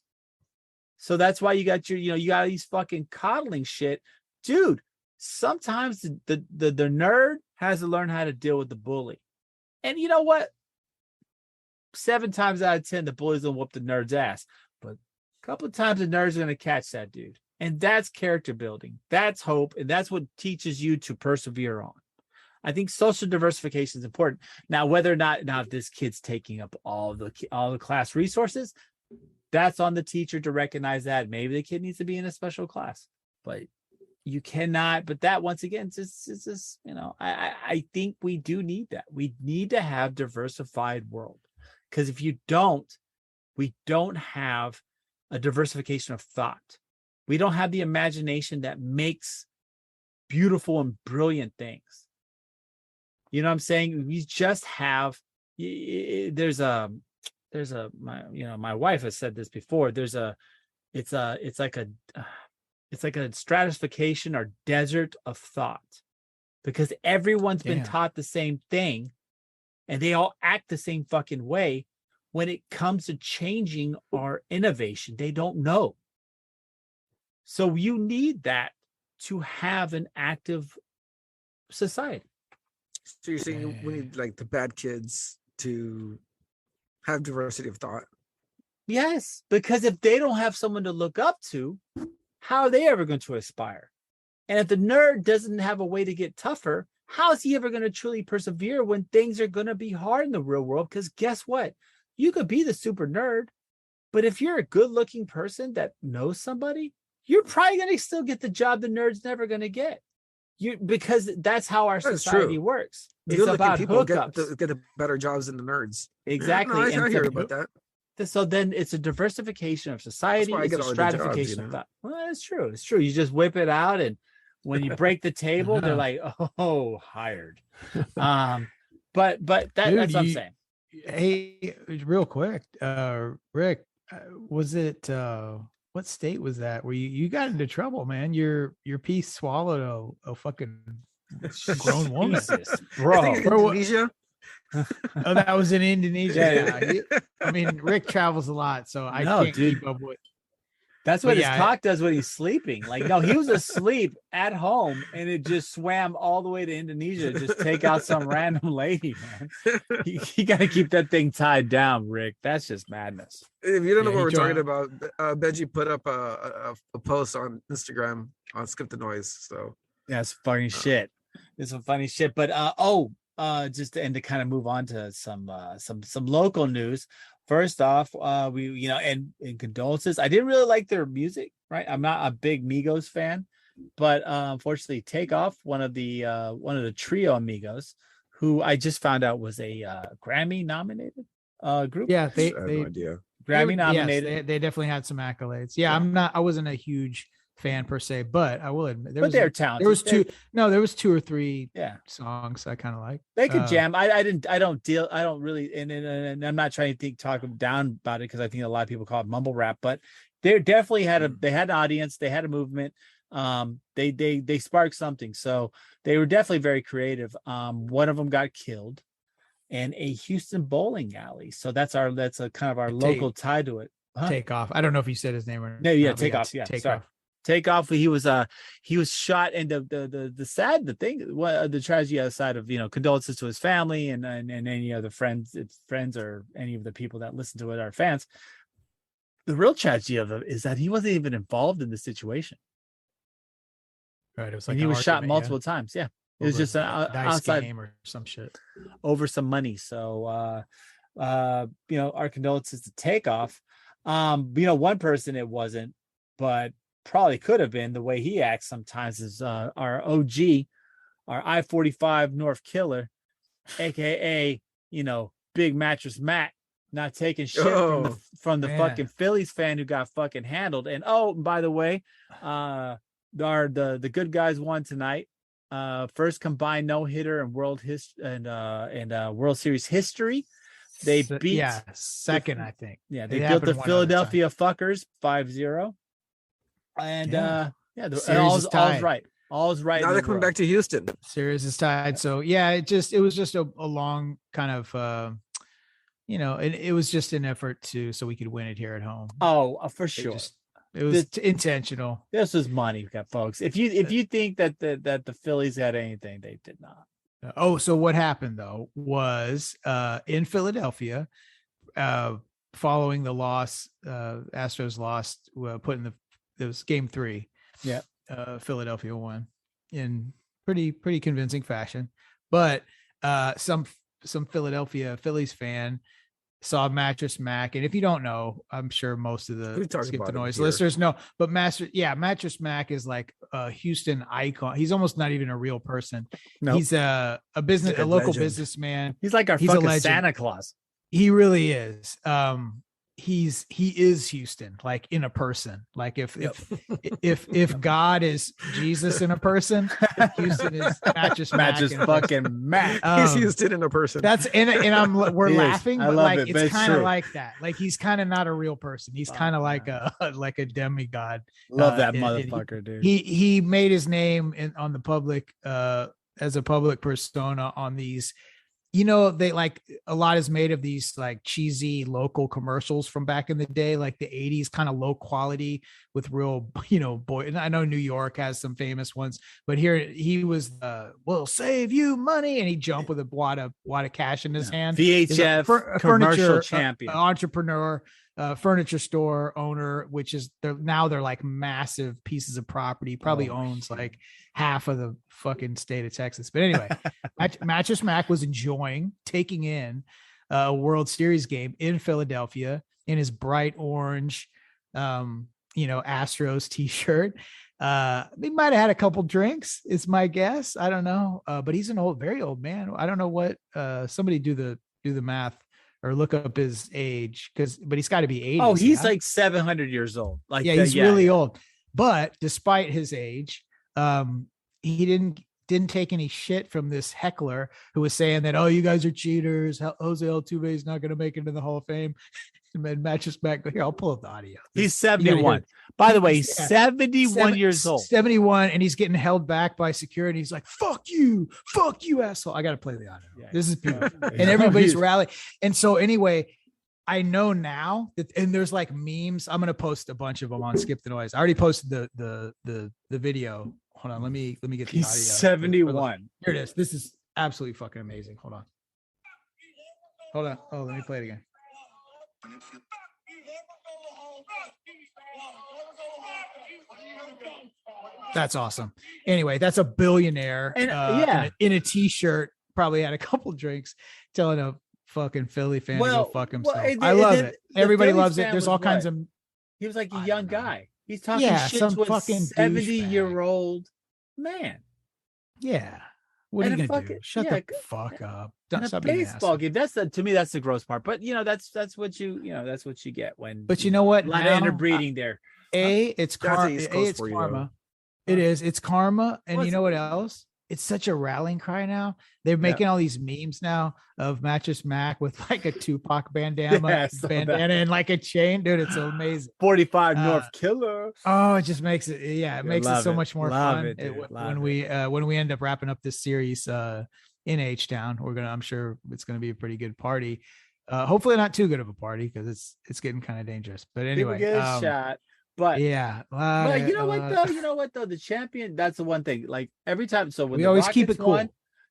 So that's why you got you got these fucking coddling shit, dude. Sometimes the nerd has to learn how to deal with the bully. And you know what? 7 times out of 10, the bully's gonna whoop the nerd's ass. But a couple of times the nerd's gonna catch that dude. And that's character building. That's hope. And that's what teaches you to persevere on. I think social diversification is important. Now, whether or not if this kid's taking up all the class resources, that's on the teacher to recognize that. Maybe the kid needs to be in a special class. But you cannot, but that once again, it's just I think we do need that. We need to have diversified world, because if you don't, we don't have a diversification of thought. We don't have the imagination that makes beautiful and brilliant things. You know what I'm saying? We just have. My wife has said this before. It's like a stratification or desert of thought, because everyone's been taught the same thing and they all act the same fucking way. When it comes to changing or innovation, they don't know. So you need that to have an active society. So you're saying we need like the bad kids to have diversity of thought? Yes, because if they don't have someone to look up to, how are they ever going to aspire? And if the nerd doesn't have a way to get tougher, how is he ever going to truly persevere when things are going to be hard in the real world? Because guess what? You could be the super nerd, but if you're a good-looking person that knows somebody, you're probably going to still get the job the nerd's never going to get. Because that's how our society works. It's about people hookups. Get the better jobs than the nerds. Exactly. I hear about that. So then it's a diversification of society. It's a stratification of thought. Well, it's true. It's true. You just whip it out, and when you break the table, they're like, "Oh, hired." But that's what I'm saying. Hey, real quick, Rick, was it what state was that where you got into trouble, man? Your piece swallowed a fucking grown woman. Jesus, bro. Indonesia. Oh, that was in Indonesia. Yeah. I mean, Rick travels a lot, so I can't keep up with. That's what his cock does when he's sleeping. Like, no, he was asleep at home, and it just swam all the way to Indonesia to just take out some random lady, man. You got to keep that thing tied down, Rick. That's just madness. If you don't know what we're talking about, Benji put up a post on Instagram on Skip the Noise. So yeah, it's funny shit. It's some funny shit. But just to kind of move on to some local news. First off, we and condolences. I didn't really like their music, right? I'm not a big Migos fan, but unfortunately, Takeoff, one of the trio Migos, who I just found out was a Grammy nominated group. Yeah, I have no idea. Grammy nominated. Yes, they definitely had some accolades. Yeah, I wasn't a huge fan per se, but I will admit they're talented. There was 2 or 3 songs I kind of like. They could jam. I don't really, and I'm not trying to talk down about it, because I think a lot of people call it mumble rap, but they definitely had an audience, they had a movement. They sparked something, so they were definitely very creative. One of them got killed in a Houston bowling alley, so that's a kind of our local tie to it. Takeoff. I don't know if you said his name or no. Yeah, Takeoff. Yeah, Takeoff. Takeoff. He was shot, and the tragedy outside of condolences to his family and any other friends or any of the people that listen to it are fans. The real tragedy of it is that he wasn't even involved in the situation. Right, it was like he was shot multiple times. Yeah, it was just an outside game or some shit over some money. So Our condolences to Takeoff. One person it wasn't, but probably could have been the way he acts sometimes is our OG, our I-45 North Killer, aka Big Mattress Mack, not taking shit from the fucking Phillies fan who got fucking handled. And by the way, the good guys won tonight. First combined no-hitter in World Series history. They beat second, I think. Yeah, they built the Philadelphia Fuckers 5-0. And all's right. All's right. Now they're coming back to Houston. Series is tied. So it was just a long kind of it was just an effort so we could win it here at home. Oh, for sure. It was intentional. This was money, folks. If you think that the Phillies had anything, they did not. Oh, so what happened though was in Philadelphia, following the loss, Astros lost, it was game 3. Yeah. Philadelphia won in pretty convincing fashion, but some Philadelphia Phillies fan saw Mattress Mack, and if you don't know, I'm sure most of the Skip the Noise listeners know, but Mattress Mack is like a Houston icon. He's almost not even a real person. Nope. He's a local businessman. He's like he's fucking Santa Claus. He really is. He is Houston, like in a person. Like if God is Jesus in a person, Houston is Mattress fucking Mack. He's Houston in a person. We're laughing, but like it, it's kind of like that. Like he's kind of not a real person. He's kind of like a demigod. Love that motherfucker, dude. He made his name on the public as a public persona on these. They like a lot is made of these like cheesy local commercials from back in the day, like the 80s, kind of low quality with real, boy. And I know New York has some famous ones, but here he was, we'll save you money. And he jumped with a wad of cash in his hand. VHF commercial champion, entrepreneur, furniture store owner, which is they're like massive pieces of property, probably owns like half of the fucking state of Texas. But anyway, Mattress Mack was taking in a World Series game in Philadelphia in his bright orange, Astros t-shirt. He might've had a couple drinks, is my guess. I don't know. But he's very old man. I don't know what, somebody do the math or look up his age but he's got to be 80. Oh, he's like 700 years old. Like, he's really old. But despite his age, he didn't take any shit from this heckler who was saying that, you guys are cheaters. Jose Altuve is not going to make it in the Hall of Fame. And Mattress Mack, here, I'll pull up the audio. He's 71. By the way, he's 71 years old. 71, and he's getting held back by security. He's like, fuck you, asshole. I got to play the audio. Yeah. This is beautiful. And everybody's rallying. And so anyway, I know now that, and there's like memes. I'm going to post a bunch of them on Skip the Noise. I already posted the video. Hold on. Let me get the audio. He's 71. Here it is. This is absolutely fucking amazing. Hold on. Oh, let me play it again. That's awesome. Anyway, that's a billionaire in a t-shirt, probably had a couple drinks, telling a fucking Philly fan to go fuck himself. I love it. Everybody loves it. There's all kinds of. He was like a young guy. He's talking shit to a 70-year-old man. Yeah. What are you gonna do? Shut the fuck up. Don't a baseball game. To me, that's the gross part. But that's what you get when. But you know what? A lot of interbreeding there. It's karma. It is. It's karma. And you know what else? It's such a rallying cry now. They're making all these memes now of Mattress Mack with like a Tupac bandana and like a chain. Dude, it's amazing. 45 North Killer. Oh, it just makes it. Yeah, it makes it so much more fun when we end up wrapping up this series in H-Town. I'm sure it's gonna be a pretty good party. Hopefully not too good of a party because it's getting kind of dangerous. But anyway, people get a shot. But but you know what though? The champion, that's the one thing. Like every time, so when we the always Rockets keep it cool.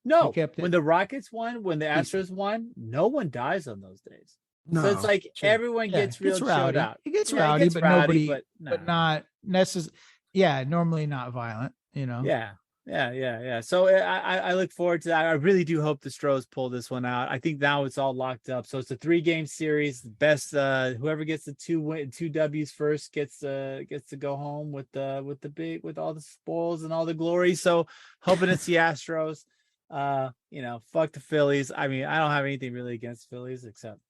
When the Rockets won, when the Astros won, no one dies on those days. No, so it's like everyone gets real chilled out. It gets rowdy, but not necessarily. Yeah, normally not violent. Yeah. Yeah. So I look forward to that. I really do hope the Stros pull this one out. I think now it's all locked up. So it's a 3-game series. The best whoever gets the 2 W's first gets to go home with all the spoils and all the glory. So hoping it's the Astros. Fuck the Phillies. I mean, I don't have anything really against Phillies except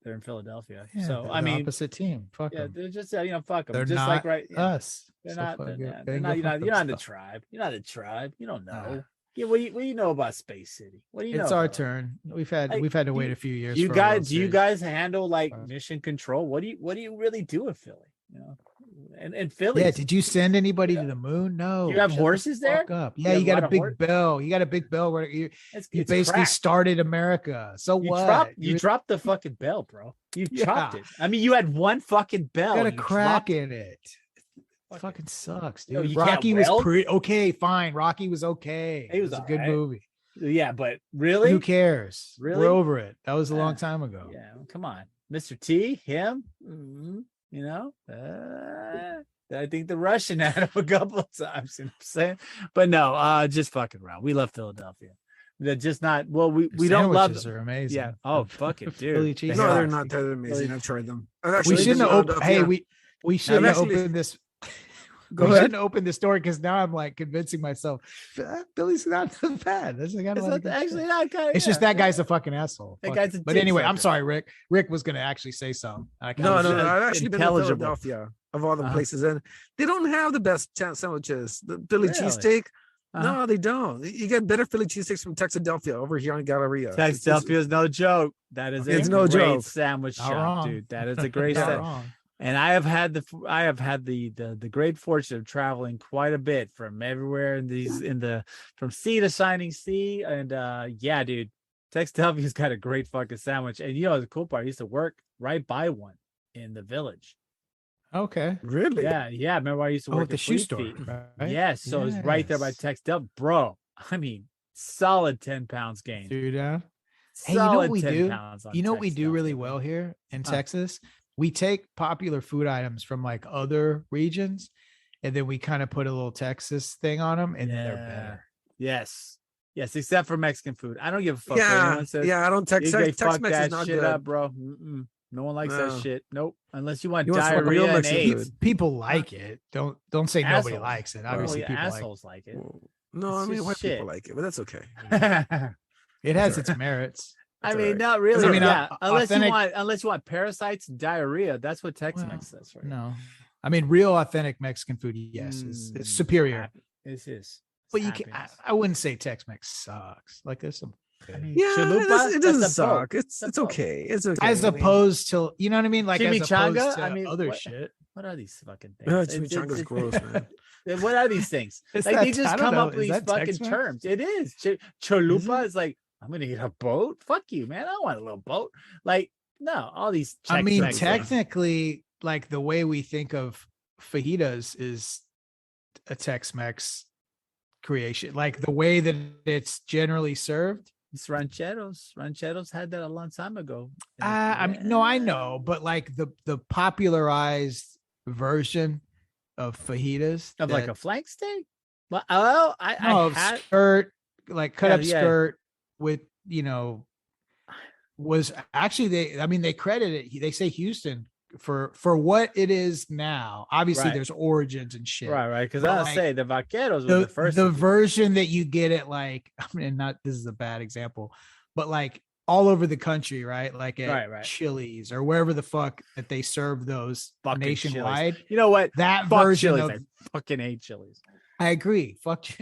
they're in Philadelphia. Yeah, so I mean, opposite team. Fuck them. They're just fuck them. They're just not like us. They're not. You're not in the tribe. You're not in the tribe. You don't know. Yeah, what do you know about Space City? What do you know? It's our turn. We've had to wait a few years. Do you guys handle like mission control? What do you really do in Philly? And Philly. Yeah, did you send anybody to the moon? No. You have horses there? Up. Yeah, you got a big bell. You got a big bell where you basically cracked. Started America. So what? You dropped the fucking bell, bro. You chopped it. I mean, you had one fucking bell. You got a crack in it. Fucking sucks, dude. Rocky was pretty okay. Fine. Rocky was okay. It was a good movie. Yeah, but really, who cares? Really, we're over it. That was a long time ago. Yeah, come on, Mr. T, him. I think the Russian had him a couple of times. You know what I'm saying? But no, just fucking around. We love Philadelphia. They're just not. Well, we don't love them. Are amazing. Yeah. Oh, fuck it, dude. No, they're not. They're amazing. I've tried them. We shouldn't have opened. Hey, we shouldn't have opened this. We shouldn't open the story because now I'm like convincing myself Billy's not so bad. That's actually not kind of. It's just that guy's a fucking asshole. But anyway, I'm sorry, Rick. Rick was going to actually say something. No. I've actually been to Philadelphia of all the places, and they don't have the best sandwiches. The Philly cheesesteak. No, they don't. You get better Philly cheesesteaks from Texadelphia over here on Galleria. Texadelphia is no joke. That is a great sandwich shop, dude. That is a great sandwich. And I have had the great fortune of traveling quite a bit from everywhere from sea to shining sea. And yeah, dude, Texadelphia's got a great fucking sandwich. And the cool part, I used to work right by one in the Village. Okay. Really? Yeah. Remember I used to work at the shoe store. Right? Yes. So it was right there by Texadelphia. Bro, I mean, solid 10 pounds gained. Dude, hey, you know what we do? You know what we do really well here in Texas? We take popular food items from like other regions, and then we kind of put a little Texas thing on them, and then they're better. Yes, except for Mexican food. I don't give a fuck. I don't Tex-Mex is not shit good. Up, bro. No one likes that shit. Nope. Unless you want diarrhea and AIDS. People like it. Don't say assholes. Nobody likes it. Obviously, people assholes like it. No, I mean white people like it, but that's okay. It has its merits. I mean, not really. I mean, unless you want parasites and diarrhea, that's what Tex-Mex says, right? No, I mean, real authentic Mexican food, yes, is superior. It is. But you can. I wouldn't say Tex-Mex sucks. Like there's some. It doesn't suck. It's okay. It's okay. As opposed to, you know what I mean? Like chimichanga. Other shit. What are these fucking things? Chimichanga's gross, man. What are these things? Like they just come up with these fucking terms. It is. Chalupa is like, I'm gonna get a boat. Fuck you, man. I don't want a little boat. Like, no, all these. I mean, technically, like the way we think of fajitas is a Tex-Mex creation. Like the way that it's generally served. It's rancheros. Rancheros had that a long time ago. I mean, no, I know, but like the popularized version of fajitas of like a flank steak. Well, I had skirt, like cut up skirt. With was actually they credit it. They say Houston for what it is now. Obviously, there's origins and shit. Right. Because I'll say the vaqueros were the first. The version that you get it, like, I mean, this is a bad example, but like all over the country, right? Like at Chili's or wherever the fuck that they serve those fucking nationwide. Chili's. You know what? That version Chili's. I fucking hate Chili's. I agree.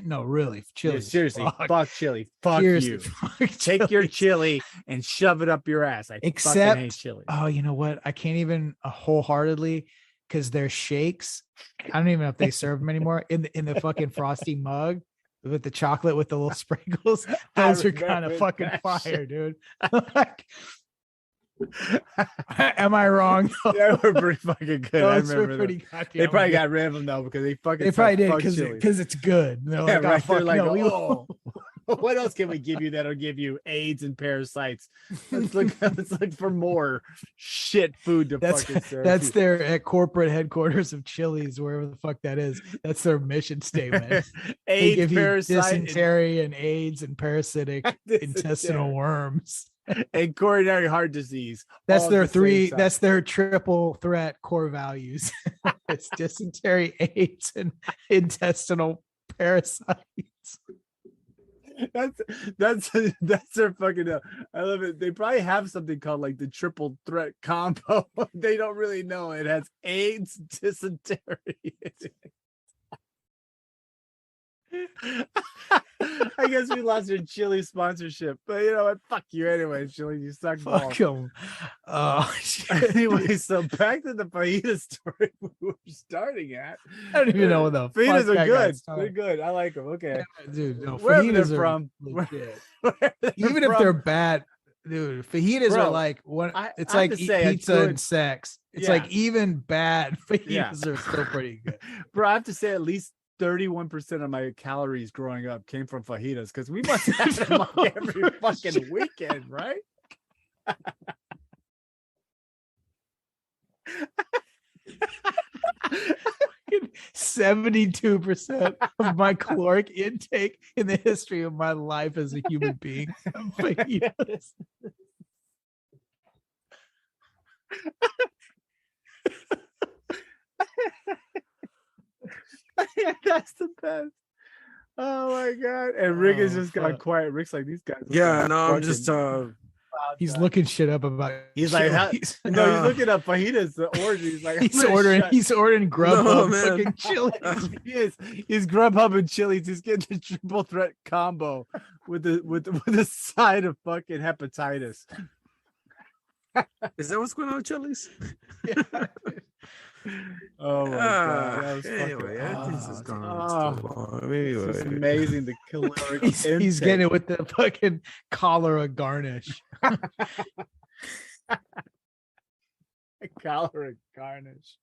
No, really, chili. Yeah, seriously, fuck chili. Fuck you. Take your chili and shove it up your ass. Fucking hate chili. Oh, you know what? I can't even wholeheartedly because their shakes. I don't even know if they serve them anymore in the fucking frosty mug with the chocolate with the little sprinkles. Those are kind of fucking fire, dude. Am I wrong? They were pretty fucking good. Those I remember pretty they probably got rid of them though because they probably did because it's good. They're like, right. They're like, What else can we give you that'll give you AIDS and parasites? Let's look for more shit food to fucking serve. That's their corporate headquarters of Chili's, wherever the fuck that is. That's their mission statement. AIDS, they give parasite, you dysentery and AIDS and parasitic intestinal worms and coronary heart disease. That's their three. That's their triple threat core values. It's dysentery, AIDS, and intestinal parasites. That's their fucking. I love it. They probably have something called like the triple threat combo. They don't really know it has AIDS, dysentery. I guess we lost your chili sponsorship, but you know what? Fuck you anyway, chili. You suck. Fuck them. Oh, anyway, so back to the fajita story we were starting at. I don't even know what the fajitas are good. They're good. I like them. Okay, yeah, dude. No, fajitas are from. Even if they're bad, dude, fajitas are like what? It's like pizza and sex. It's like even bad fajitas are still pretty good. Bro, I have to say at least 31% of my calories growing up came from fajitas because we must have them like every fucking weekend, right? 72% of my caloric intake in the history of my life as a human being. Fajitas. Yeah, that's the best. Oh my god! And Rick has just gone quiet. Rick's like, these guys. Yeah, no, I'm just. He's looking shit up about. He's like, he's looking up fajitas. The origin. He's like, he's ordering Grubhub fucking Chili's. He's Grubhub and Chili's. He's getting the triple threat combo with a side of fucking hepatitis. Is that what's going on with Chili's? Yeah. Oh my god! That was anyway, this is going on so long. Anyway, it's amazing the caloric. He's getting it with the fucking cholera garnish. Cholera garnish.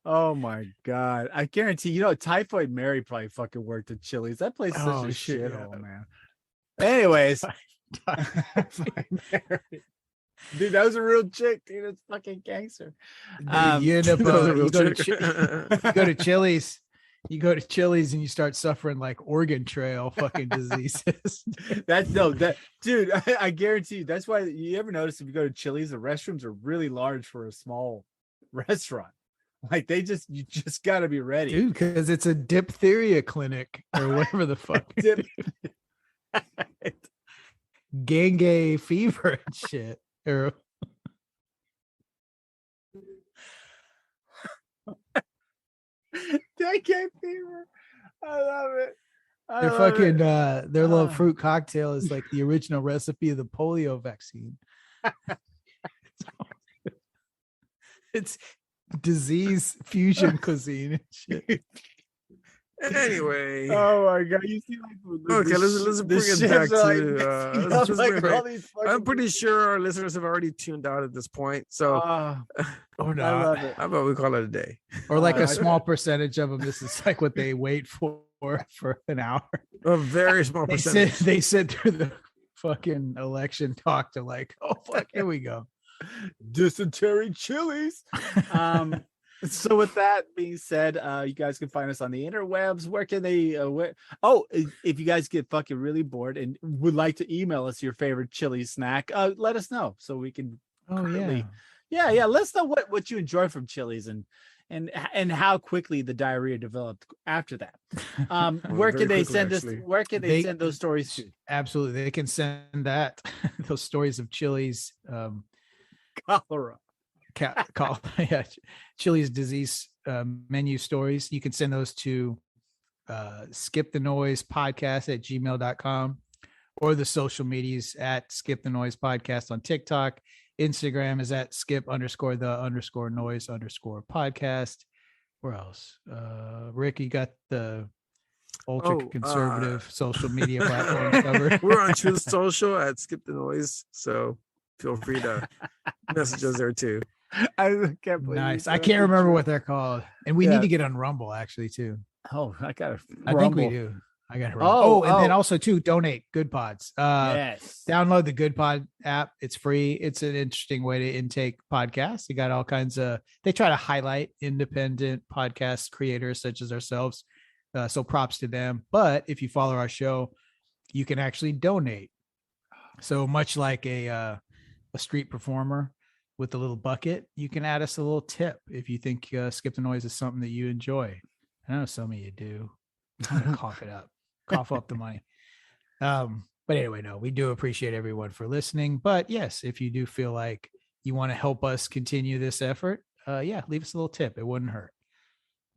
Oh my god! I guarantee Typhoid Mary probably fucking worked at Chili's. That place is such a shithole, man. Anyways. Mary. Dude, that was a real chick, dude. It's fucking gangster. You end up you go to Chili's. You go to Chili's and you start suffering like organ trail fucking diseases. Dude, I guarantee you. That's why you ever notice if you go to Chili's, the restrooms are really large for a small restaurant. Like you just got to be ready, dude, because it's a diphtheria clinic or whatever the fuck. Dengue fever and shit. Dengue fever. I love it. Their fucking their little fruit cocktail is like the original recipe of the polio vaccine. It's disease fusion cuisine and shit. Anyway, oh my god, you see okay, let's bring it back to I'm pretty sure our listeners have already tuned out at this point, so or not. I love it. How about we call it a day, or like a small percentage of them, this is like what they wait for an hour. A very small percentage. They sit through the fucking election talk to like, oh fuck, here we go. Dysentery Chili's. So with that being said, you guys can find us on the interwebs. Where can they if you guys get fucking really bored and would like to email us your favorite chili snack, let us know so we can let us know what you enjoy from Chili's and how quickly the diarrhea developed after that. Where can they send us? Where can they send those stories to? Absolutely, they can send that those stories of Chili's cholera. Chili's disease menu stories. You can send those to skip the noise podcast at gmail.com or the social medias at skip the noise podcast on TikTok. Instagram is at skip_the_noise_podcast. Where else? Rick, you got the ultra conservative social media platforms covered. We're on Truth Social at Skip the Noise, so feel free to message us there too. I can't believe nice. I can't remember what they're called, and we need to get on Rumble actually too. Oh, I think we do. I got it wrong. And then also too, donate Good Pods. Yes. Download the Good Pod app. It's free. It's an interesting way to intake podcasts. You got all kinds of, they try to highlight independent podcast creators such as ourselves. So props to them. But if you follow our show, you can actually donate. So much like a street performer with a little bucket, you can add us a little tip if you think Skip the Noise is something that you enjoy. I know some of you do. I'm gonna cough up the money. But anyway, no, we do appreciate everyone for listening. But yes, if you do feel like you want to help us continue this effort, leave us a little tip. It wouldn't hurt.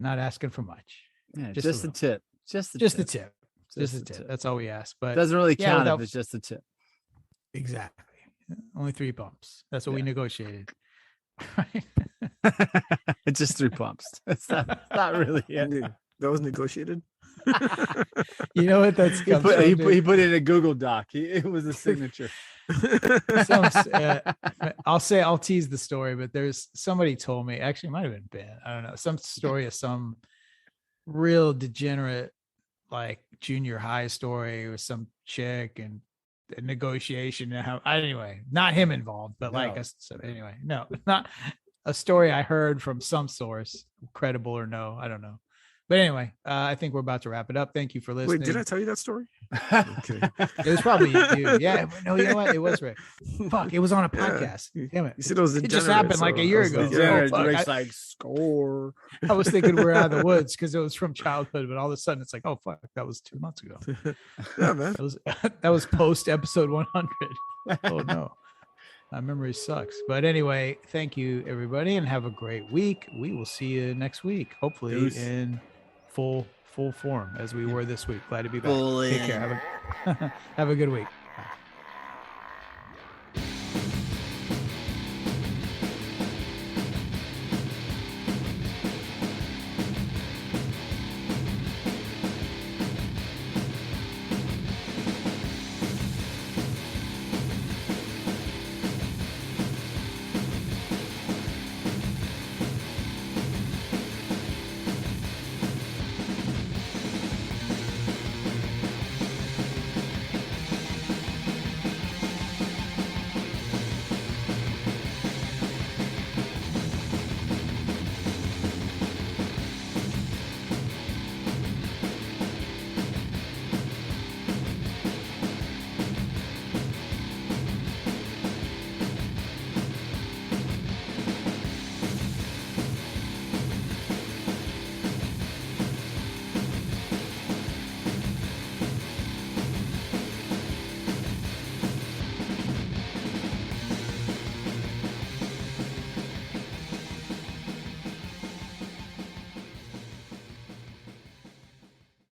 Not asking for much. Yeah, just a tip. Just a tip. That's all we ask. But it doesn't really count if it's just a tip. Exactly. Only 3 pumps. That's what we negotiated. It's just 3 pumps. It's not really it. That was negotiated. You know what? That's he put it in a Google Doc. It was a signature. I'll tease the story, but there's somebody told me, actually it might have been Ben, I don't know, some story of some real degenerate like junior high story with some chick and a negotiation and how anyway, not him involved, but no, not a story I heard from some source, credible or no, I don't know. But anyway, I think we're about to wrap it up. Thank you for listening. Wait, did I tell you that story? Okay. It was probably you. Yeah. No, you know what? It was Rick. Fuck, it was on a podcast. Damn it. You said it was It just happened like a year ago. Rick's like, score. I was thinking we're out of the woods because it was from childhood, but all of a sudden it's like, oh, fuck, that was 2 months ago. Yeah, man. That was post episode 100. Oh, no. My memory sucks. But anyway, thank you, everybody, and have a great week. We will see you next week, hopefully in full form as we were this week. Glad to be back. Take care. Have a good week.